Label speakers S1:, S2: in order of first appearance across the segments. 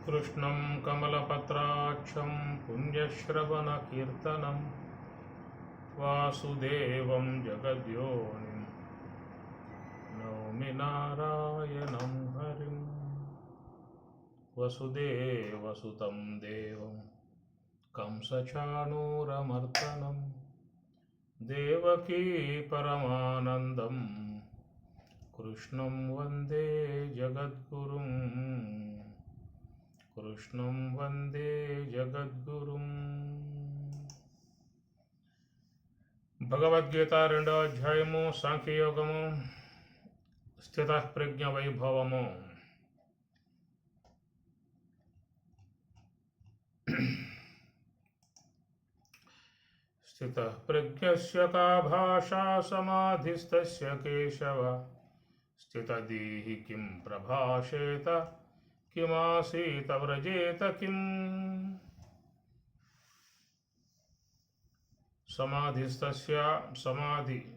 S1: कृष्णं कमलपत्राक्षं पुण्यश्रवणकीर्तनं वासुदेवं जगद्योनिं नौमि नारायणं हरिं। वसुदेवसुतं देवं कंसचाणूरमर्दनं देवकी परमानन्दं कृष्णं वन्दे जगद्गुरुं। कृष्णं वन्दे जगद्गुरुं। భగవద్గీత 2వ అధ్యాయము సాంఖ్యయోగము స్థితప్రజ్ఞ వైభవము. స్థితప్రజ్ఞస్య కా భాషా సమాధిస్తస్య కేశవ స్థితదీహి కిం ప్రభాషేత కిమాసీత వ్రజేత కిం. సమాధిస్తస్య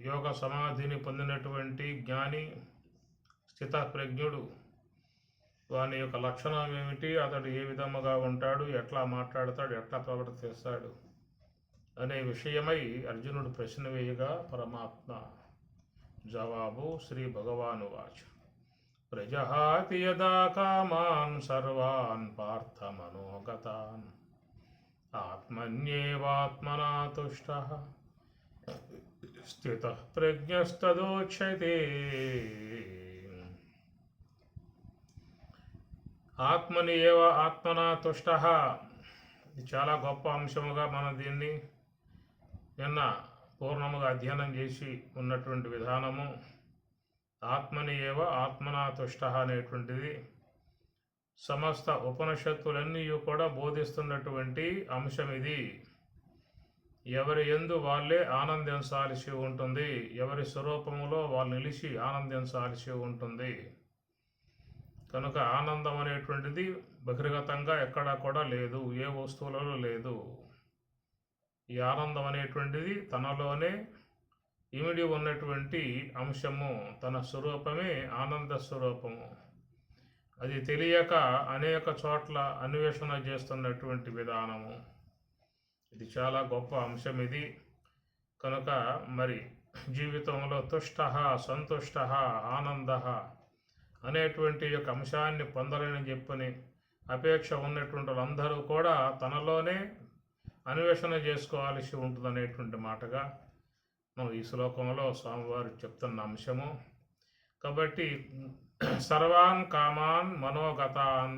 S1: యోగ సమాధిని పొందినటువంటి జ్ఞాని స్థితప్రజ్ఞుడు, వాని యొక్క లక్షణం ఏమిటి, అతడు ఏ విధముగా ఉంటాడు, ఎట్లా మాట్లాడతాడు, ఎట్లా ప్రవర్తిస్తాడు అనే విషయమై అర్జునుడు ప్రశ్న వేయగా పరమాత్మ జవాబు శ్రీ భగవాను వాచ ప్రజహాతి యదా కామాన్ సర్వాన్ పార్థ మనోగతాన్ ఆత్మన్యేవాత్మనా తుష్టః స్థితః ప్రజ్ఞస్తదోచ్యతే. ఆత్మని ఏవ ఆత్మనా తుష్టః, ఇది చాలా గొప్ప అంశముగా మనం దీన్ని నిన్న పూర్ణముగా అధ్యయనం చేసి ఉన్నటువంటి విధానము. ఆత్మని ఏవ ఆత్మనా తుష్టః అనేటువంటిది సమస్త ఉపనిషత్తులన్నీ కూడా బోధిస్తున్నటువంటి అంశం ఇది. ఎవరి యందు వాళ్ళే ఆనందించాల్సి ఉంటుంది, ఎవరి స్వరూపములో వాళ్ళు నిలిచి ఆనందించాల్సి ఉంటుంది. కనుక ఆనందం అనేటువంటిది బహిర్గతంగా ఎక్కడా కూడా లేదు, ఏ వస్తువులలో లేదు. ఈ ఆనందం అనేటువంటిది తనలోనే ఇమిడి ఉన్నటువంటి అంశము, తన స్వరూపమే ఆనంద స్వరూపము. అది తెలియక అనేక చోట్ల అన్వేషణ చేస్తున్నటువంటి విధానము. ఇది చాలా గొప్ప అంశం ఇది. కనుక మరి జీవితంలో తుష్టః సంతుష్టః ఆనందః అనేటువంటి యొక్క అంశాన్ని పొందాలని చెప్పని అపేక్ష ఉన్నటువంటి వాళ్ళందరూ కూడా తనలోనే అన్వేషణ చేసుకోవాల్సి ఉంటుందనేటువంటి మాటగా మనం ఈ శ్లోకంలో స్వామివారు చెప్తున్న అంశము. కాబట్టి సర్వాన్ కామాన్ మనోగతాన్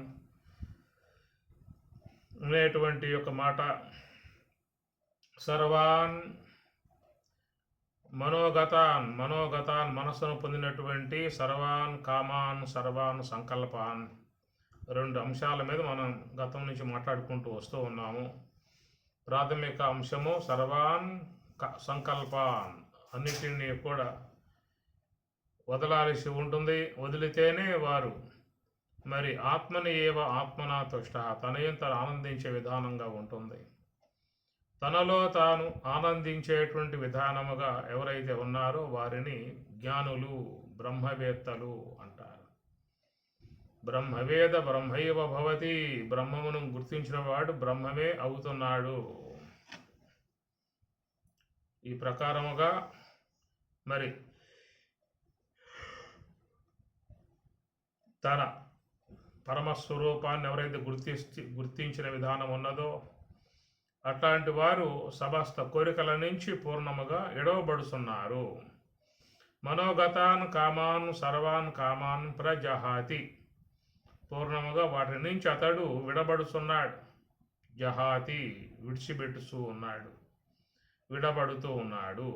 S1: అనేటువంటి యొక్క మాట, సర్వాన్ మనోగతాన్ మనస్సును పొందినటువంటి, సర్వాన్ కామాన్ సర్వాన్ సంకల్పాన్, రెండు అంశాల మీద మనం గతం నుంచి మాట్లాడుకుంటూ వస్తూ ఉన్నాము. ప్రాథమిక అంశము సర్వాన్ సంకల్పాన్, అన్నిటినీ కూడా వదలాల్సి ఉంటుంది. వదిలితేనే వారు మరి ఆత్మని ఏవ ఆత్మనా తుష్టః, తనయం తను ఆనందించే విధానంగా ఉంటుంది. తనలో తాను ఆనందించేటువంటి విధానముగా ఎవరైతే ఉన్నారో వారిని జ్ఞానులు, బ్రహ్మవేత్తలు అంటారు. బ్రహ్మవేద బ్రహ్మైవ భవతి, బ్రహ్మమును గుర్తించిన వాడు బ్రహ్మమే అవుతున్నాడు. ఈ ప్రకారముగా మరి తన పరమస్వరూపాన్ని ఎవరైతే గుర్తించిన విధానం ఉన్నదో అట్లాంటి వారు సమస్త కోరికల నుంచి పూర్ణముగా ఎడవబడుతున్నారు. మనోగతాన్ కామాన్ సర్వాన్ కామాన్ ప్రజహాతి, పూర్ణముగా వాటి నుంచి అతడు విడబడుతున్నాడు. జహాతి, విడిచిపెట్టుతూ ఉన్నాడు, విడబడుతూ ఉన్నాడు.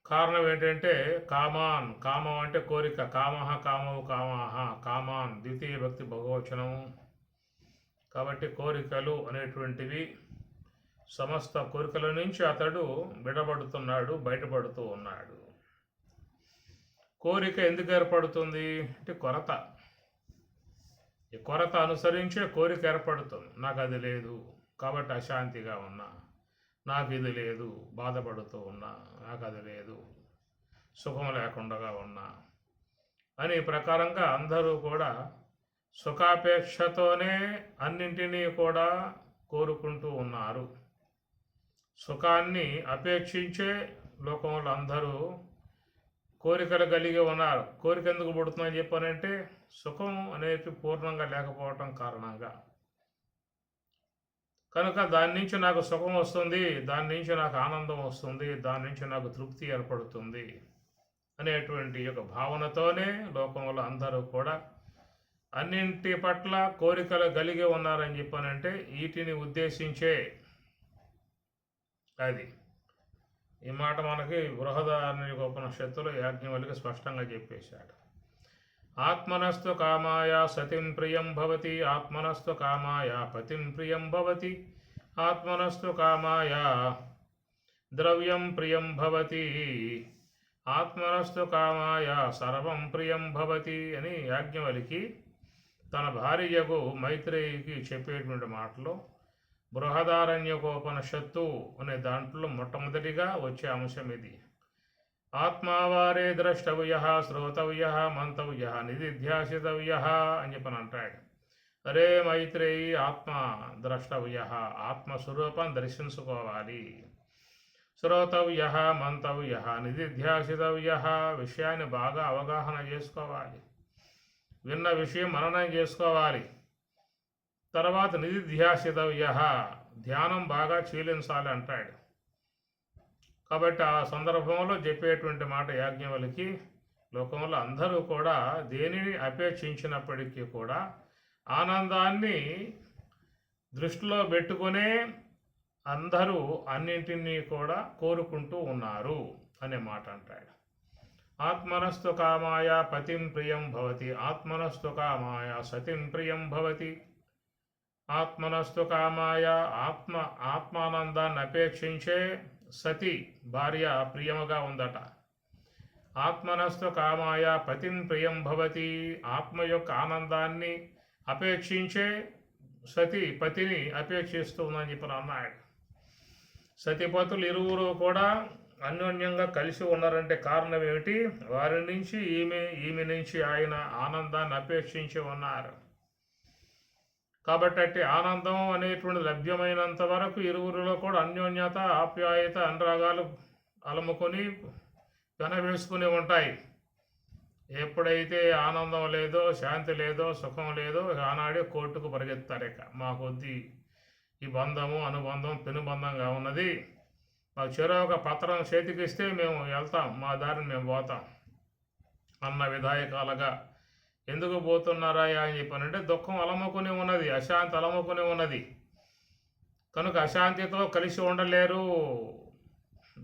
S1: కారణం ఏంటంటే కామాన్, కామం అంటే కోరిక, కామః కామవు కామాః, కామాన్ ద్వితీయ భక్తి బహువచనము. కాబట్టి కోరికలు అనేటువంటివి, సమస్త కోరికల నుంచి అతడు విడబడుతున్నాడు, బయటపడుతూ ఉన్నాడు. కోరిక ఎందుకు ఏర్పడుతుంది అంటే కొరత. ఈ కొరత అనుసరించే కోరిక ఏర్పడుతుంది. నాకు అది లేదు కాబట్టి అశాంతిగా ఉన్నా, నాకు ఇది లేదు బాధపడుతూ ఉన్నా, నాకు అది లేదు సుఖం లేకుండా ఉన్నా అని ప్రకారంగా అందరూ కూడా సుఖాపేక్షతోనే అన్నింటినీ కూడా కోరుకుంటూ ఉన్నారు. సుఖాన్ని అపేక్షించే లోకంలో అందరూ కోరికలు కలిగి ఉన్నారు. కోరిక ఎందుకు పుడుతుందని చెప్పానంటే సుఖం అనేది పూర్ణంగా లేకపోవటం కారణంగా. కనుక దాని నుంచి నాకు సుఖం వస్తుంది, దాని నుంచి నాకు ఆనందం వస్తుంది, దాని నుంచి నాకు తృప్తి ఏర్పడుతుంది అనేటువంటి ఒక భావనతోనే లోకంలో అందరూ కూడా అన్నింటి పట్ల కోరికలు కలిగి ఉన్నారని చెప్పానంటే వీటిని ఉద్దేశించే అది. ఈ మాట మనకి బృహదారణ్యకోపనిషత్తులో యాజ్ఞవల్క్య స్పష్టంగా చెప్పేశాడు. ఆత్మనస్తు కామాయ సతిం ప్రియం భవతి, ఆత్మనస్తు కామాయ పతిం ప్రియం భవతి, ఆత్మనస్తు కామాయ ద్రవ్యం ప్రియం భవతి, ఆత్మనస్తు కామాయ సర్వం ప్రియం భవతి అని యాజ్ఞవల్కి తన భార్యకు మైత్రేయికి చెప్పేటువంటి మాటలో బృహదారణ్యకోపనిషత్తు అనే దాంట్లో మొట్టమొదటిగా వచ్చే అంశం ఇది. ఆత్మావారే ద్రష్టవ్య శ్రోతవ్య మంతవ్య నిధిధ్యాసితవ్య అని చెప్పని అంటాడు. అరే మైత్రేయి, ఆత్మ ద్రష్టవ్య, ఆత్మస్వరూపం దర్శించుకోవాలి. శ్రోతవ్య మంతవ్య నిధిధ్యాసితవ్య, విషయాన్ని బాగా అవగాహన చేసుకోవాలి. విన్న విషయం మననం చేసుకోవాలి. తర్వాత నిధిధ్యాసితవ్య, ధ్యానం బాగా చీలించాలి అంటాడు. కాబట్టి ఆ సందర్భంలో చెప్పేటువంటి మాట యాజ్ఞవల్కి లోకంలో అందరూ కూడా దేనిని అపేక్షించినప్పటికీ కూడా ఆనందాన్ని దృష్టిలో పెట్టుకునే అందరూ అన్నింటినీ కూడా కోరుకుంటూ ఉన్నారు అనే మాట అంటాడు. ఆత్మనస్తు కామాయ పతిం ప్రియం భవతి, ఆత్మనస్తు కామాయ సతిం ప్రియం భవతి, ఆత్మనస్తు కామాయ ఆత్మానందాన్ని అపేక్షించే సతి భార్య ప్రియముగా ఉందట. ఆత్మనస్తు కామాయ పతిం ప్రియం భవతి, ఆత్మ యొక్క ఆనందాన్ని అపేక్షించే సతి పతిని అపేక్షిస్తుందని చెప్పి అన్నాడు. సతిపతులు ఇరువురు కూడా అన్యోన్యంగా కలిసి ఉన్నారంటే కారణం ఏమిటి? వారి నుంచి ఈమె నుంచి ఆయన ఆనందాన్ని అపేక్షించి ఉన్నారు. కాబట్టి ఆనందం అనేటువంటి లభ్యమైనంత వరకు ఇరువురిలో కూడా అన్యోన్యత, ఆప్యాయత, అనురాగాలు అలముకొని వెనవేసుకుని ఉంటాయి. ఎప్పుడైతే ఆనందం లేదో, శాంతి లేదో, సుఖం లేదో ఆనాడే కోర్టుకు పరిగెత్తారు. ఇక మాకొద్ది ఈ బంధము, అనుబంధం పెనుబంధంగా ఉన్నది, మాకు చెరో ఒక పత్రం చేతికిస్తే మేము వెళ్తాం, మా దారిని మేము పోతాం అన్న విధాయకాలుగా ఎందుకు పోతున్నారా అని చెప్పానంటే దుఃఖం అలముకుని ఉన్నది, అశాంతి అలముకుని ఉన్నది. కనుక అశాంతితో కలిసి ఉండలేరు,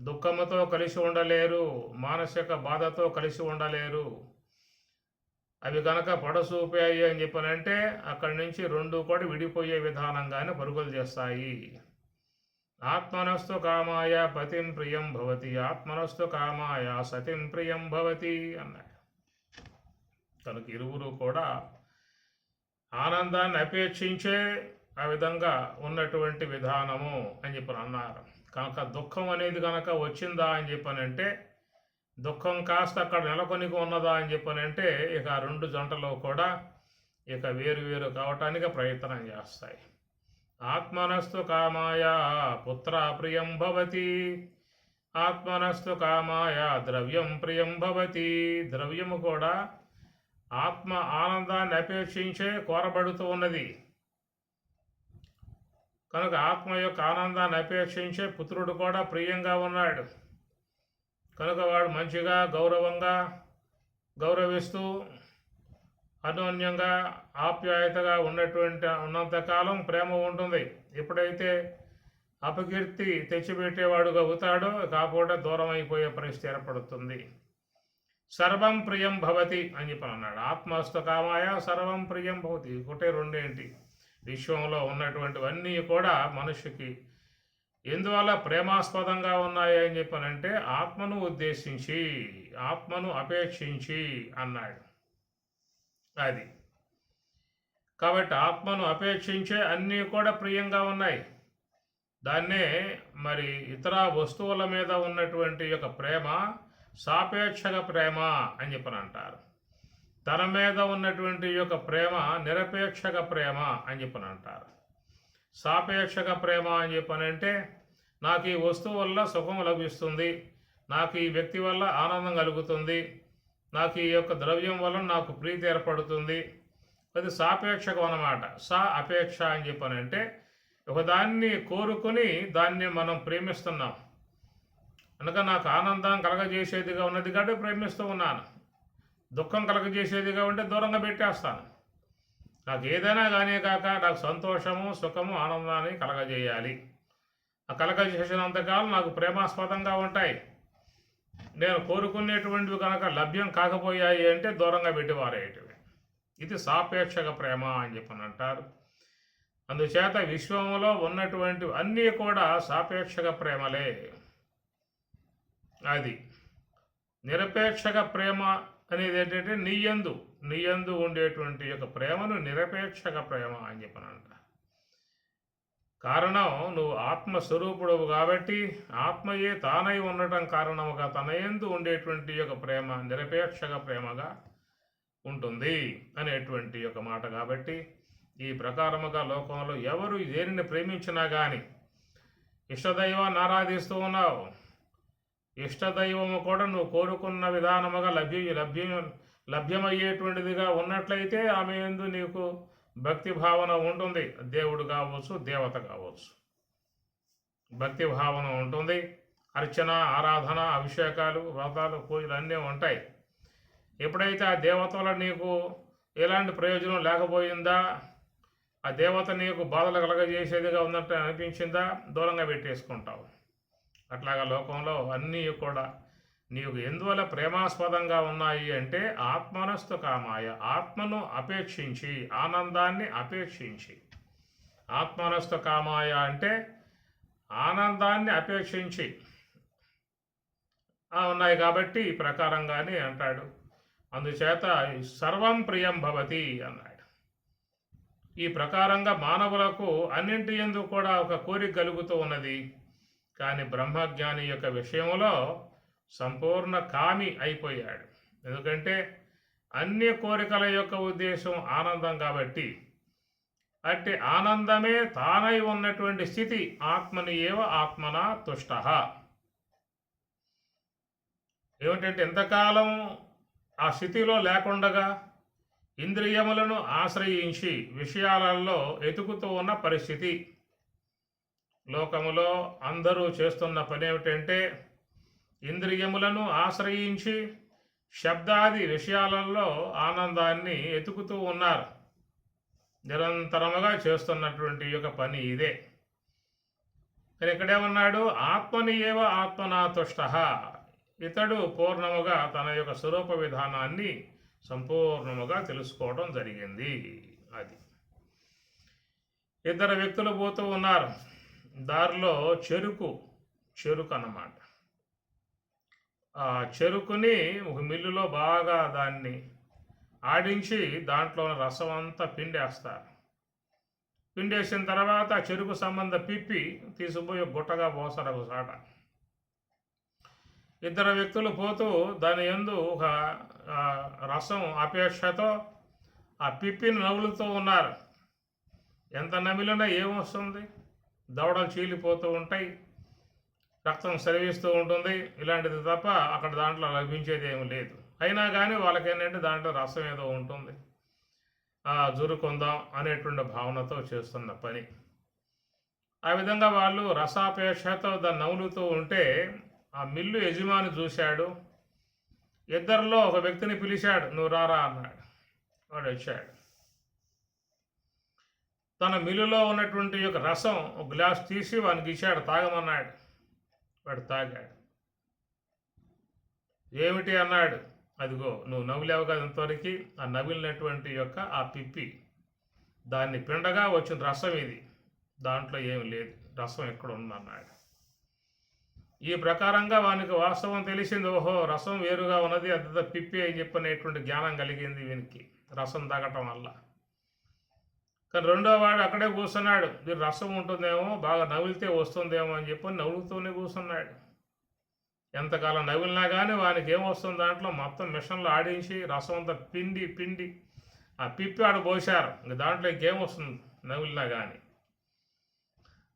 S1: దుఃఖముతో కలిసి ఉండలేరు, మానసిక బాధతో కలిసి ఉండలేరు. అవి కనుక పడసూపాయి అని చెప్పానంటే అక్కడి నుంచి రెండు కూడా విడిపోయే విధానంగానే పరుగులు చేస్తాయి. ఆత్మనస్తు కామాయ పతిం ప్రియం భవతి, ఆత్మనస్తు కామాయ సతిం ప్రియం భవతి అన్నాడు. కనుక ఇరువురు కూడా ఆనందాన్ని అపేక్షించే ఆ విధంగా ఉన్నటువంటి విధానము అని చెప్పని అన్నారు. కనుక దుఃఖం అనేది కనుక వచ్చిందా అని చెప్పనంటే, దుఃఖం కాస్త అక్కడ నెలకొని ఉన్నదా అని చెప్పనంటే ఇక రెండు జంటలు కూడా ఇక వేరు కావటానికి ప్రయత్నం చేస్తాయి. ఆత్మనస్తు కామాయ పుత్ర ప్రియం భవతి, ఆత్మనస్తు కామాయ ద్రవ్యం ప్రియం భవతి, ద్రవ్యము కూడా ఆత్మ ఆనందాన్ని అపేక్షించే కోరబడుతూ ఉన్నది. కనుక ఆత్మ యొక్క ఆనందాన్ని అపేక్షించే పుత్రుడు కూడా ప్రియంగా ఉన్నాడు. కనుక వాడు మంచిగా గౌరవంగా గౌరవిస్తూ అన్యోన్యంగా ఆప్యాయతగా ఉన్నంతకాలం ప్రేమ ఉంటుంది. ఎప్పుడైతే అపకీర్తి తెచ్చిపెట్టేవాడుగా అవుతాడో కాకపోతే దూరం అయిపోయే పరిస్థితి ఏర్పడుతుంది. సర్వం ప్రియం భవతి అని చెప్పి అన్నాడు. ఆత్మస్తు కామాయ సర్వం ప్రియం భవతి. ఒకటే రెండేంటి, విశ్వంలో ఉన్నటువంటివన్నీ కూడా మనిషికి ఎందువల్ల ప్రేమాస్పదంగా ఉన్నాయి అని చెప్పానంటే ఆత్మను ఉద్దేశించి, ఆత్మను అపేక్షించి అన్నాడు. అది కాబట్టి ఆత్మను అపేక్షించే అన్నీ కూడా ప్రియంగా ఉన్నాయి. దాన్నే మరి ఇతర వస్తువుల మీద ఉన్నటువంటి యొక్క ప్రేమ సాపేక్షక ప్రేమ అని చెప్పని అంటారు. తన మీద ఉన్నటువంటి యొక్క ప్రేమ నిరపేక్షక ప్రేమ అని చెప్పని అంటారు. సాపేక్షక ప్రేమ అని చెప్పనంటే నాకు ఈ వస్తువు వల్ల సుఖం లభిస్తుంది, నాకు ఈ వ్యక్తి వల్ల ఆనందం కలుగుతుంది, నాకు ఈ యొక్క ద్రవ్యం వల్ల నాకు ప్రీతి ఏర్పడుతుంది, అది సాపేక్షకం అన్నమాట. సా అపేక్ష అని చెప్పనంటే ఒకదాన్ని కోరుకుని దాన్ని మనం ప్రేమిస్తున్నాం అనగా నాకు ఆనందం కలగజేసేదిగా ఉన్నది కాబట్టి ప్రేమిస్తూ ఉన్నాను, దుఃఖం కలగజేసేదిగా ఉంటే దూరంగా పెట్టేస్తాను. నాకు ఏదైనా కానీ కాక నాకు సంతోషము సుఖము ఆనందాన్ని కలగజేయాలి. ఆ కలగజేసినంతకాలం నాకు ప్రేమాస్పదంగా ఉంటాయి. నేను కోరుకునేటువంటివి కనుక లభ్యం కాకపోయాయి అంటే దూరంగా పెట్టివారేటివి. ఇది సాపేక్షక ప్రేమ అని చెప్పని అంటారు. అందుచేత విశ్వంలో ఉన్నటువంటి అన్నీ కూడా సాపేక్షక ప్రేమలే. అది నిరపేక్షక ప్రేమ అనేది ఏంటంటే నీయందు ఉండేటువంటి యొక్క ప్రేమను నిరపేక్షక ప్రేమ అని చెప్పని అంటారు. కారణం నువ్వు ఆత్మస్వరూపుడవు కాబట్టి ఆత్మయే తానై ఉండటం కారణముగా తన యందు ఉండేటువంటి యొక్క ప్రేమ నిరపేక్షక ప్రేమగా ఉంటుంది అనేటువంటి ఒక మాట. కాబట్టి ఈ ప్రకారముగా లోకంలో ఎవరు దేనిని ప్రేమించినా కానీ ఇష్టదైవాన్ని ఆరాధిస్తూ ఉన్నావు, ఇష్టదైవము కూడా నువ్వు కోరుకున్న విధానముగా లభ్యమయ్యేటువంటిదిగా ఉన్నట్లయితే ఆమె యందు నీకు భక్తి భావన ఉంటుంది. దేవుడు కావచ్చు, దేవత కావచ్చు, భక్తి భావన ఉంటుంది. అర్చన, ఆరాధన, అభిషేకాలు, వ్రతాలు, పూజలు అన్నీ ఉంటాయి. ఎప్పుడైతే ఆ దేవత వల్ల నీకు ఎలాంటి ప్రయోజనం లేకపోయిందా, ఆ దేవత నీకు బాధలు కలగజేసేదిగా ఉన్నట్టు అనిపించిందా, దూరంగా పెట్టేసుకుంటావు. అట్లాగా లోకంలో అన్నీ కూడా నీకు ఎందువల్ల ప్రేమాస్పదంగా ఉన్నాయి అంటే ఆత్మనస్తు కామాయ, ఆత్మను అపేక్షించి, ఆనందాన్ని అపేక్షించి. ఆత్మనస్తు కామాయ అంటే ఆనందాన్ని అపేక్షించి ఉన్నాయి కాబట్టి ఈ ప్రకారంగానే అంటాడు. అందుచేత సర్వం ప్రియం భవతి అన్నాడు. ఈ ప్రకారంగా మానవులకు అన్నింటి యందు కూడా ఒక కోరిక కలుగుతూ ఉన్నది. కానీ బ్రహ్మజ్ఞాని యొక్క విషయంలో సంపూర్ణ కామి అయిపోయాడు. ఎందుకంటే అన్ని కోరికల యొక్క ఉద్దేశం ఆనందం కాబట్టి అట్టి ఆనందమే తానై ఉన్నటువంటి స్థితి. ఆత్మని ఏవ ఆత్మన తుష్ట. ఏమిటంటే ఎంతకాలం ఆ స్థితిలో లేకుండగా ఇంద్రియములను ఆశ్రయించి విషయాలలో ఎతుకుతూ ఉన్న పరిస్థితి. లోకములో అందరూ చేస్తున్న పని ఏమిటంటే ఇంద్రియములను ఆశ్రయించి శబ్దాది విషయాలలో ఆనందాన్ని ఎతుకుతూ ఉన్నారు. నిరంతరముగా చేస్తున్నటువంటి యొక్క పని ఇదే. కానీ ఇక్కడేమన్నాడు, ఆత్మని ఏవ ఆత్మనా తుష్ట. ఇతడు పూర్ణముగా తన యొక్క స్వరూప విధానాన్ని సంపూర్ణముగా తెలుసుకోవడం జరిగింది. అది ఇద్దరు వ్యక్తులు పోతూ ఉన్నారు. దారిలో చెరుకు అన్నమాట. ఆ చెరుకుని ఒక మిల్లులో బాగా దాన్ని ఆడించి దాంట్లో రసం అంతా పిండేస్తారు. పిండేసిన తర్వాత చెరుకు సంబంధ పిప్పి తీసుకుపోయి గుట్టగా పోసారు ఒకసాట. ఇద్దరు వ్యక్తులు పోతూ దాని యందు ఒక రసం అపేక్షతో ఆ పిప్పిని నవ్వులుతూ ఉన్నారు. ఎంత నమిలినా ఏమొస్తుంది, దవడలు చీలిపోతూ ఉంటాయి, రక్తం స్రవిస్తూ ఉంటుంది. ఇలాంటిది తప్ప అక్కడ దాంట్లో లభించేది ఏమి లేదు. అయినా కానీ వాళ్ళకేంటంటే దాంట్లో రసం ఏదో ఉంటుంది, జురుకుందాం అనేటువంటి భావనతో చేస్తున్న పని. ఆ విధంగా వాళ్ళు రసాపేక్షతో దాన్ని నవ్వులుతూ ఉంటే ఆ మిల్లు యజమాని చూశాడు. ఇద్దరిలో ఒక వ్యక్తిని పిలిచాడు, నువ్వు రారా అన్నాడు. వాడు వచ్చాడు. తన మిల్లులో ఉన్నటువంటి యొక్క రసం ఒక గ్లాస్ తీసి వానికి ఇచ్చాడు, తాగమన్నాడు. వాడు తాగాడు. ఏమిటి అన్నాడు. అదిగో నువ్వు నవ్వులేవు కదా ఇంతవరకు, ఆ నవ్విలినటువంటి యొక్క ఆ పిప్పి దాన్ని పిండగా వచ్చిన రసం ఇది, దాంట్లో ఏమి లేదు, రసం ఎక్కడ ఉందన్నాడు. ఈ ప్రకారంగా వానికి వాస్తవం తెలిసింది. ఓహో, రసం వేరుగా ఉన్నది, అంత పిప్పి అని చెప్పనేటువంటి జ్ఞానం కలిగింది వీనికి రసం తాగటం వల్ల. కానీ రెండో వాడు అక్కడే కూర్చున్నాడు. మీరు రసం ఉంటుందేమో, బాగా నవ్వితే వస్తుందేమో అని చెప్పి నవ్వుతూనే కూర్చున్నాడు. ఎంతకాలం నవిలినా కానీ వానికి ఏమొస్తుంది దాంట్లో మొత్తం మిషన్లో ఆడించి రసం అంతా పిండి పిండి ఆ పిప్పి ఆడ పోశారు, ఇంక దాంట్లో ఇంకేమొస్తుంది నవిలినా కానీ.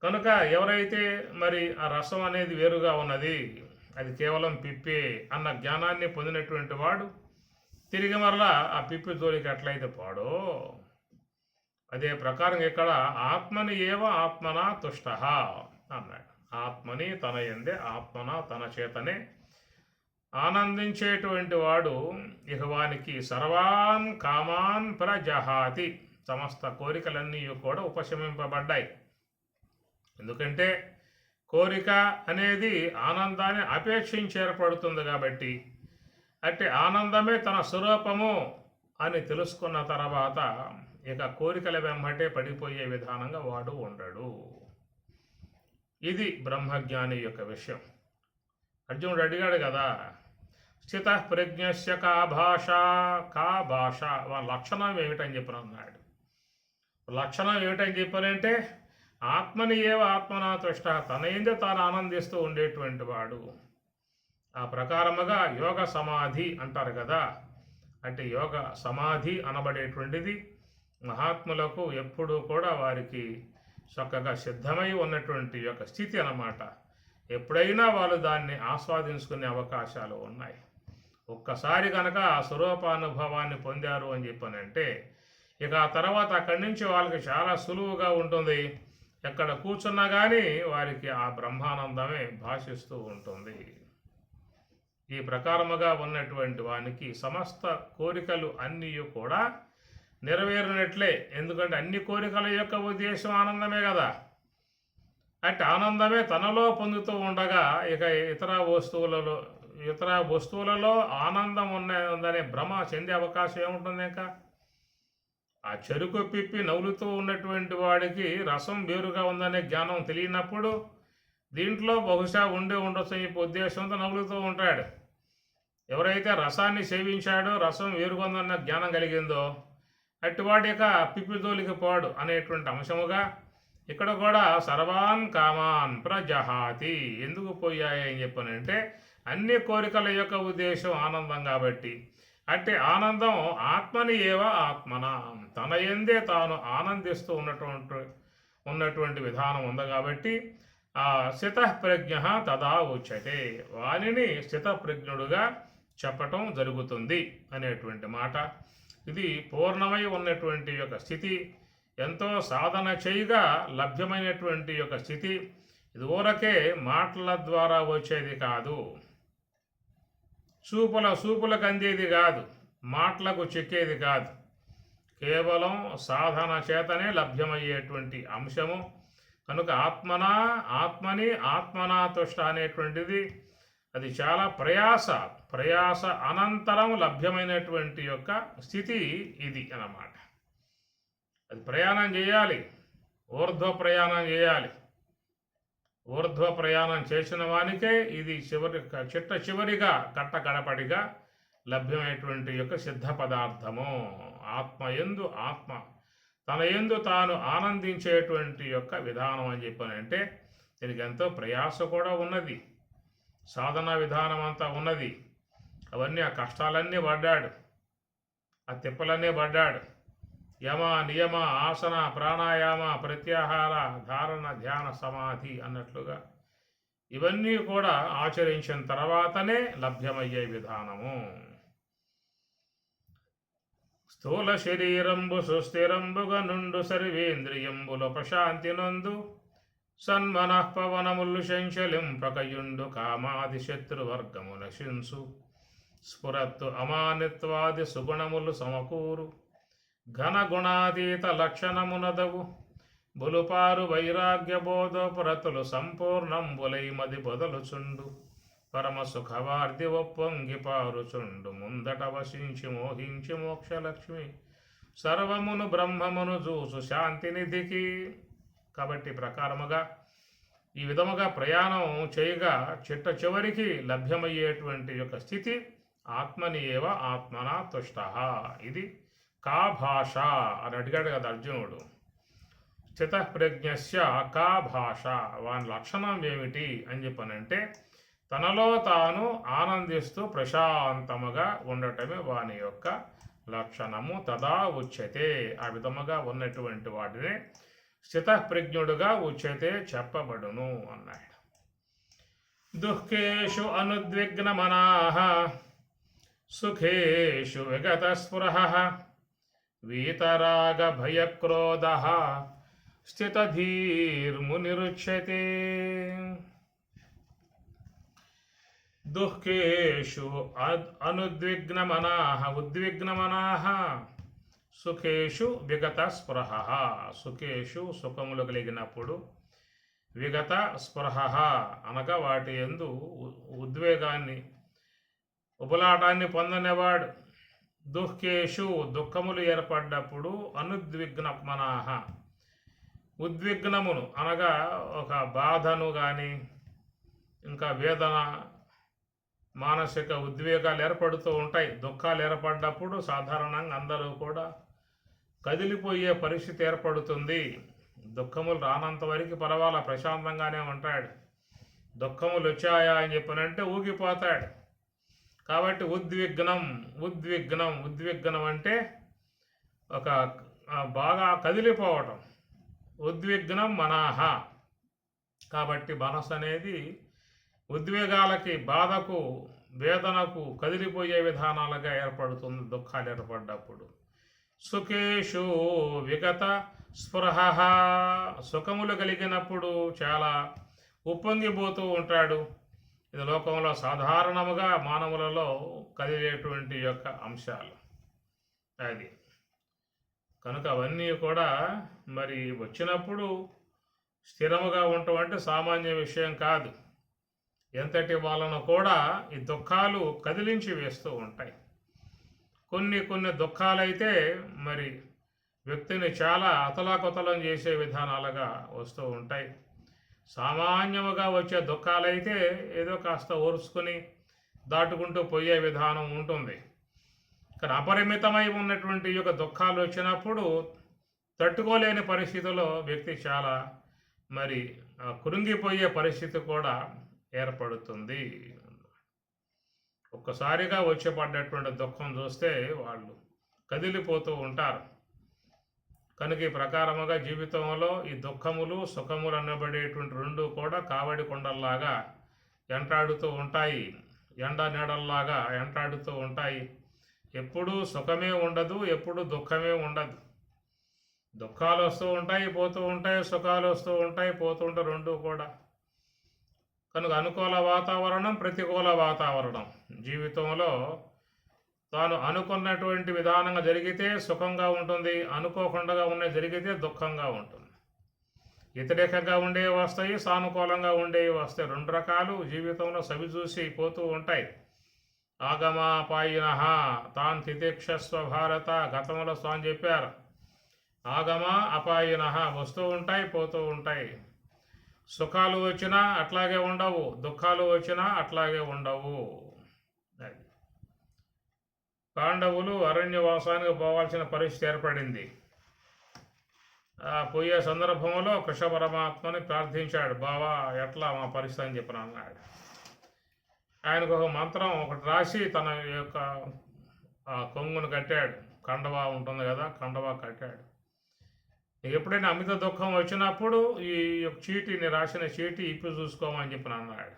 S1: కనుక ఎవరైతే మరి ఆ రసం అనేది వేరుగా ఉన్నది, అది కేవలం పిప్పే అన్న జ్ఞానాన్ని పొందినటువంటి వాడు తిరిగి మరలా ఆ పిప్పి జోలికి ఎట్లయితే పాడో, అదే ప్రకారం ఇక్కడ ఆత్మని ఏవ ఆత్మనా తుష్ట అన్నాడు. ఆత్మని తన యందే, ఆత్మన తన చేతనే ఆనందించేటువంటి వాడు ఇక వానికి సర్వాన్ కామాన్ ప్రజహాతి, సమస్త కోరికలన్నీ కూడా ఉపశమింపబడ్డాయి. ఎందుకంటే కోరిక అనేది ఆనందాన్ని అపేక్షించి ఏర్పడుతుంది కాబట్టి, అట్టి ఆనందమే తన స్వరూపము అని తెలుసుకున్న తర్వాత ఇక కోరికల వెంబటే పడిపోయే విధానంగా వాడు ఉండడు. ఇది బ్రహ్మజ్ఞాని యొక్క విషయం. అర్జునుడు అడిగాడు కదా, స్థిత ప్రజ్ఞస్య కా భాష, కా భాష, వాళ్ళ లక్షణం ఏమిటని చెప్పనన్నాడు. లక్షణం ఏమిటని చెప్పారంటే ఆత్మని ఏవ ఆత్మనా తుష్ట, తన ఏందో తాను ఆనందిస్తూ ఉండేటువంటి వాడు. ఆ ప్రకారముగా యోగ సమాధి అంటారు కదా, అంటే యోగ సమాధి అనబడేటువంటిది మహాత్ములకు ఎప్పుడూ కూడా వారికి చక్కగా సిద్ధమై ఉన్నటువంటి యొక్క స్థితి అన్నమాట. ఎప్పుడైనా వాళ్ళు దాన్ని ఆస్వాదించుకునే అవకాశాలు ఉన్నాయి. ఒక్కసారి కనుక ఆ స్వరూపానుభవాన్ని పొందారు అని చెప్పానంటే ఇక ఆ తర్వాత అక్కడి నుంచి వాళ్ళకి చాలా సులువుగా ఉంటుంది. ఎక్కడ కూర్చున్నా కానీ వారికి ఆ బ్రహ్మానందమే భాషిస్తూ ఉంటుంది. ఈ ప్రకారముగా ఉన్నటువంటి వానికి సమస్త కోరికలు అన్నీ కూడా నెరవేరినట్లే. ఎందుకంటే అన్ని కోరికల యొక్క ఉద్దేశం ఆనందమే కదా. అట్టి ఆనందమే తనలో పొందుతూ ఉండగా ఇక ఇతర వస్తువులలో ఆనందం ఉందనే భ్రమ చెందే అవకాశం ఏముంటుంది? ఇంకా ఆ చెరుకు పిప్పి నవ్వులుతూ ఉన్నటువంటి వాడికి రసం వేరుగా ఉందనే జ్ఞానం తెలియనప్పుడు దీంట్లో బహుశా ఉండొచ్చు ఈ ఉద్దేశంతో నవ్వులుతూ ఉంటాడు. ఎవరైతే రసాన్ని సేవించాడో, రసం వేరుగా ఉందన్న జ్ఞానం కలిగిందో అట్టివాడి యొక్క పిప్పి జోలికి పోడు అనేటువంటి అంశముగా ఇక్కడ కూడా సర్వాన్ కామాన్ ప్రజహాతి. ఎందుకు పోయాయి అని చెప్పానంటే అన్ని కోరికల యొక్క ఉద్దేశం ఆనందం కాబట్టి, అట్టి ఆనందం ఆత్మని ఏవ ఆత్మన, తన యందే తాను ఆనందిస్తూ ఉన్నటువంటి విధానం ఉంది కాబట్టి ఆ స్థితప్రజ్ఞ తదా ఉచ్యతే, వానిని స్థితప్రజ్ఞుడుగా చెప్పటం జరుగుతుంది అనేటువంటి మాట. ఇది పూర్ణమై ఉన్నటువంటి యొక్క స్థితి, ఎంతో సాధన చేయగా లభ్యమైనటువంటి యొక్క స్థితి. ఇది ఊరకే మాటల ద్వారా వచ్చేది కాదు, చూపులకు అందేది కాదు, మాటలకు చెక్కేది కాదు. కేవలం సాధన చేతనే లభ్యమయ్యేటువంటి అంశము. కనుక ఆత్మని ఆత్మనా తుష్ట అనేటువంటిది అది చాలా ప్రయాస అనంతరం లభ్యమైనటువంటి యొక్క స్థితి ఇది అన్నమాట. అది ప్రయాణం చేయాలి, ఊర్ధ్వ ప్రయాణం చేసిన వానికే ఇది చివరిగా కట్టకడపడిగా లభ్యమైనటువంటి యొక్క సిద్ధ పదార్థము. ఆత్మ తన యందు తాను ఆనందించేటువంటి యొక్క విధానం అని చెప్పానంటే దీనికి ఎంతో ప్రయాస కూడా ఉన్నది, సాధనా విధానం అంతా ఉన్నది. అవన్నీ ఆ కష్టాలన్నీ పడ్డాడు, ఆ తిప్పలన్నీ పడ్డాడు. యమ నియమ ఆసన ప్రాణాయామ ప్రత్యాహార ధారణ ధ్యాన సమాధి అన్నట్లుగా ఇవన్నీ కూడా ఆచరించిన తర్వాతనే లభ్యమయ్యే విధానము. స్థూల శరీరంబు సుస్థిరంబుగా నుండు సర్వేంద్రియంబుల ప్రశాంతి నందు సన్మనఃపవనములు శంచలింపకయుండు కామాది శత్రువర్గము నశింసు స్ఫురత్తు అమానిత్వాది సుగుణములు సమకూరు ఘనగుణాతీత లక్షణమునదవు బులుపారు వైరాగ్య బోధోపరతులు సంపూర్ణంబులై మది బొదలుచుండు పరమ సుఖవార్ది ఒప్పొంగి పారుచుండు ముందట వశించి మోహించి మోక్షలక్ష్మి సర్వమును బ్రహ్మమును చూసు శాంతినిధికి. కాబట్టి ప్రకారముగా ఈ విధముగా ప్రయాణం చేయగా చివరికి లభ్యమయ్యేటువంటి యొక్క స్థితి ఆత్మని ఏవ ఆత్మనా తుష్ట. ఇది కా భాష అని అడిగాడు కదా అర్జునుడు. స్థితప్రజ్ఞస్య కా భాష, వాని లక్షణం ఏమిటి అని చెప్పానంటే తనలో తాను ఆనందిస్తూ ప్రశాంతముగా ఉండటమే వాని యొక్క లక్షణము. తదా ఉచ్యతే, ఆ విధముగా ఉన్నటువంటి వాటిని స్థితప్రజ్ఞుడుగా ఉచ్యతే చెప్పబడును అన్నాడు. దుఃఖేషు అనుద్విగ్నమనాః సుఖేషు విగతస్పృహః వీతరాగ భయక్రోధః స్థితధీర్మునిరుచ్యతే. దుఃఖేషు అనుద్విగ్నమనాః, ఉద్విగ్నమనాః, సుఖేషు విగత స్పృహ, సుఖేషు సుఖములు కలిగినప్పుడు, విగత స్పృహ అనగా వాటి యందు ఉద్వేగాన్ని ఉబలాటాన్ని పొందనివాడు. దుఃఖేషు దుఃఖములు ఏర్పడ్డప్పుడు, అనుద్విగ్నమనాః ఉద్విగ్నమును అనగా ఒక బాధను కానీ ఇంకా వేదన మానసిక ఉద్వేగాలు ఏర్పడుతూ ఉంటాయి. దుఃఖాలు ఏర్పడ్డప్పుడు సాధారణంగా అందరూ కూడా కదిలిపోయే పరిస్థితి ఏర్పడుతుంది. దుఃఖములు రానంత వరకు పర్వాలా, ప్రశాంతంగానే ఉంటాడు. దుఃఖములు వచ్చాయా అని చెప్పనంటే ఊగిపోతాడు. కాబట్టి ఉద్విగ్నం అంటే ఒక బాగా కదిలిపోవటం. ఉద్విగ్నం మనాహ, కాబట్టి మనసు అనేది ఉద్వేగాలకి, బాధకు, వేదనకు కదిలిపోయే విధానాలుగా ఏర్పడుతుంది దుఃఖాలు ఏర్పడ్డప్పుడు. సుఖేషు విగత స్పృహ, సుఖములు కలిగినప్పుడు చాలా ఉప్పొంగిపోతూ ఉంటాడు. ఇది లోకంలో సాధారణముగా మానవులలో కదిలేటువంటి యొక్క అంశాలు అది. కనుక అవన్నీ కూడా మరి వచ్చినప్పుడు స్థిరముగా ఉండటం అంటే సామాన్య విషయం కాదు. ఎంతటి వాళ్ళను కూడా ఈ దుఃఖాలు కదిలించి వేస్తూ ఉంటాయి. కొన్ని దుఃఖాలైతే మరి వ్యక్తిని చాలా అతలాకుతలం చేసే విధానాలుగా వస్తూ ఉంటాయి. సామాన్యముగా వచ్చే దుఃఖాలైతే ఏదో కాస్త ఓర్చుకుని దాటుకుంటూ పోయే విధానం ఉంటుంది. కానీ అపరిమితమై ఉన్నటువంటి యొక్క దుఃఖాలు వచ్చినప్పుడు తట్టుకోలేని పరిస్థితిలో వ్యక్తి చాలా మరి కృంగిపోయే పరిస్థితి కూడా ఏర్పడుతుంది. ఒక్కసారిగా వచ్చి పడ్డటువంటి దుఃఖం చూస్తే వాళ్ళు కదిలిపోతూ ఉంటారు. కనుక ఈ ప్రకారముగా జీవితంలో ఈ దుఃఖములు సుఖములు అనబడేటువంటి రెండు కూడా కావడి కొండల్లాగా ఎంటాడుతూ ఉంటాయి, ఎండ నీడల్లాగా ఎంటాడుతూ ఉంటాయి. ఎప్పుడూ సుఖమే ఉండదు, ఎప్పుడు దుఃఖమే ఉండదు. దుఃఖాలు వస్తూ ఉంటాయి, పోతూ ఉంటాయి, సుఖాలు వస్తూ ఉంటాయి, పోతూ ఉంటాయి, రెండు కూడా. కనుక అనుకూల వాతావరణం, ప్రతికూల వాతావరణం. జీవితంలో తాను అనుకున్నటువంటి విధానంగా జరిగితే సుఖంగా ఉంటుంది, అనుకోకుండా ఉన్నది జరిగితే దుఃఖంగా ఉంటుంది. వ్యతిరేకంగా ఉండేవి వస్తాయి, సానుకూలంగా ఉండేవి వస్తాయి. రెండు రకాలు జీవితంలో సవిచూసి పోతూ ఉంటాయి. ఆగమాపాయిన తాన్ తితిక్షస్వ భారత, గతంలో స్వామి చెప్పారు. ఆగమ అపాయిన వస్తూ ఉంటాయి, పోతూ ఉంటాయి. సుఖాలు వచ్చినా అట్లాగే ఉండవు, దుఃఖాలు వచ్చినా అట్లాగే ఉండవు. పాండవులు అరణ్యవాసానికి పోవాల్సిన పరిస్థితి ఏర్పడింది. పోయే సందర్భంలో కృష్ణ పరమాత్మని ప్రార్థించాడు. బావా ఎట్లా మా పరిస్థితి అని చెప్పిన అన్నాడు. ఆయనకు ఒక మంత్రం ఒకటి రాసి తన యొక్క కొంగును కట్టాడు. కండవా ఉంటుంది కదా, కండవా కట్టాడు. ఎప్పుడైనా అమిత దుఃఖం వచ్చినప్పుడు ఈ చీటీని, రాసిన చీటీ ఇప్పి చూసుకోమని చెప్పిన అన్నాడు.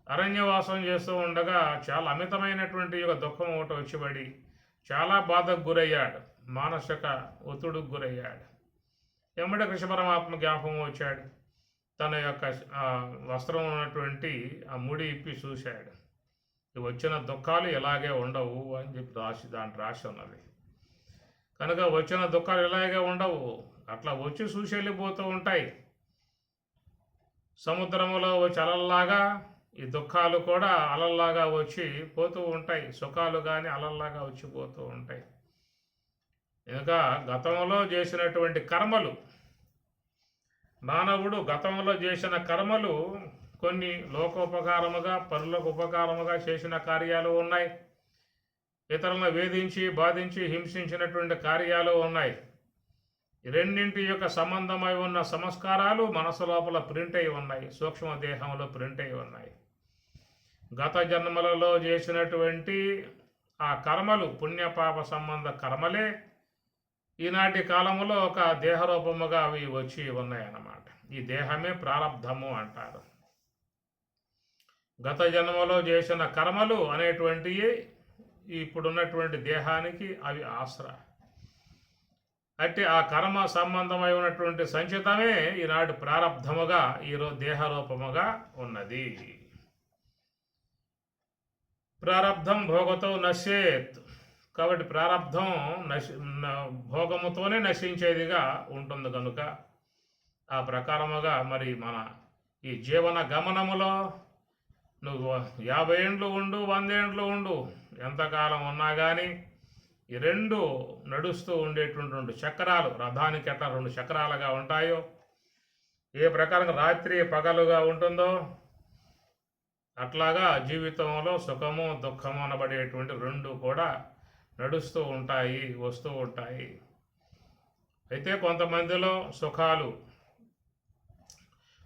S1: అరణ్యవాసం చేస్తూ ఉండగా చాలా అమితమైనటువంటి యొక్క దుఃఖం ఒకటి వచ్చిపడి చాలా బాధకు గురయ్యాడు, మానసిక ఒత్తిడికి గురయ్యాడు. ఎమ్మడే కృష్ణ పరమాత్మ జ్ఞాపకం వచ్చాడు. తన యొక్క వస్త్రం ఉన్నటువంటి ఆ ముడి ఇప్పి చూశాడు. వచ్చిన దుఃఖాలు ఇలాగే ఉండవు అని చెప్పి దాంట్లో రాసి ఉన్నది. కనుక వచ్చిన దుఃఖాలు ఇలాగే ఉండవు, అట్లా వచ్చి చూసి వెళ్ళిపోతూ ఉంటాయి. సముద్రంలో వచ్చి అలల్లాగా ఈ దుఃఖాలు కూడా అలల్లాగా వచ్చి పోతూ ఉంటాయి. సుఖాలు కానీ అలల్లాగా వచ్చి పోతూ ఉంటాయి. ఇంకా గతంలో చేసినటువంటి కర్మలు, మానవుడు గతంలో చేసిన కర్మలు కొన్ని లోకోపకారముగా, పరులకు ఉపకారముగా చేసిన కార్యాలు ఉన్నాయి. ఇతరులను వేధించి, బాధించి, హింసించినటువంటి కార్యాలు ఉన్నాయి. రెండింటి యొక్క సంబంధమై ఉన్న సంస్కారాలు మనసు లోపల ప్రింట్ అయి ఉన్నాయి, సూక్ష్మ దేహంలో ప్రింట్ అయి ఉన్నాయి. గత జన్మలలో చేసినటువంటి ఆ కర్మలు, పుణ్యపాప సంబంధ కర్మలే ఈనాటి కాలంలో ఒక దేహరూపముగా అవి వచ్చి ఉన్నాయన్నమాట. ఈ దేహమే ప్రారబ్ధము అంటారు. గత జన్మలో చేసిన కర్మలు అనేటువంటివి ఇప్పుడున్నటువంటి దేహానికి అవి ఆసరా. అంటే ఆ కర్మ సంబంధమై ఉన్నటువంటి సంచితమే ఈనాడు ప్రారబ్ధముగా ఈరోజు దేహరూపముగా ఉన్నది. ప్రారబ్ధం భోగతో నశ్యేత్. కాబట్టి ప్రారబ్ధం భోగముతోనే నశించేదిగా ఉంటుంది కనుక ఆ ప్రకారముగా మరి మన ఈ జీవన గమనములో నువ్వు 50 ఏండ్లు ఉండు, 100 ఏండ్లు ఉండు, ఎంతకాలం ఉన్నా కానీ ఈ రెండు నడుస్తూ ఉండేటువంటి 2 చక్రాలు, రథానికి ఎట్లా 2 చక్రాలుగా ఉంటాయో, ఏ ప్రకారంగా రాత్రి పగలుగా ఉంటుందో అట్లాగా జీవితంలో సుఖము దుఃఖము అనబడేటువంటి 2 కూడా నడుస్తూ ఉంటాయి, వస్తూ ఉంటాయి. అయితే కొంతమందిలో సుఖాలు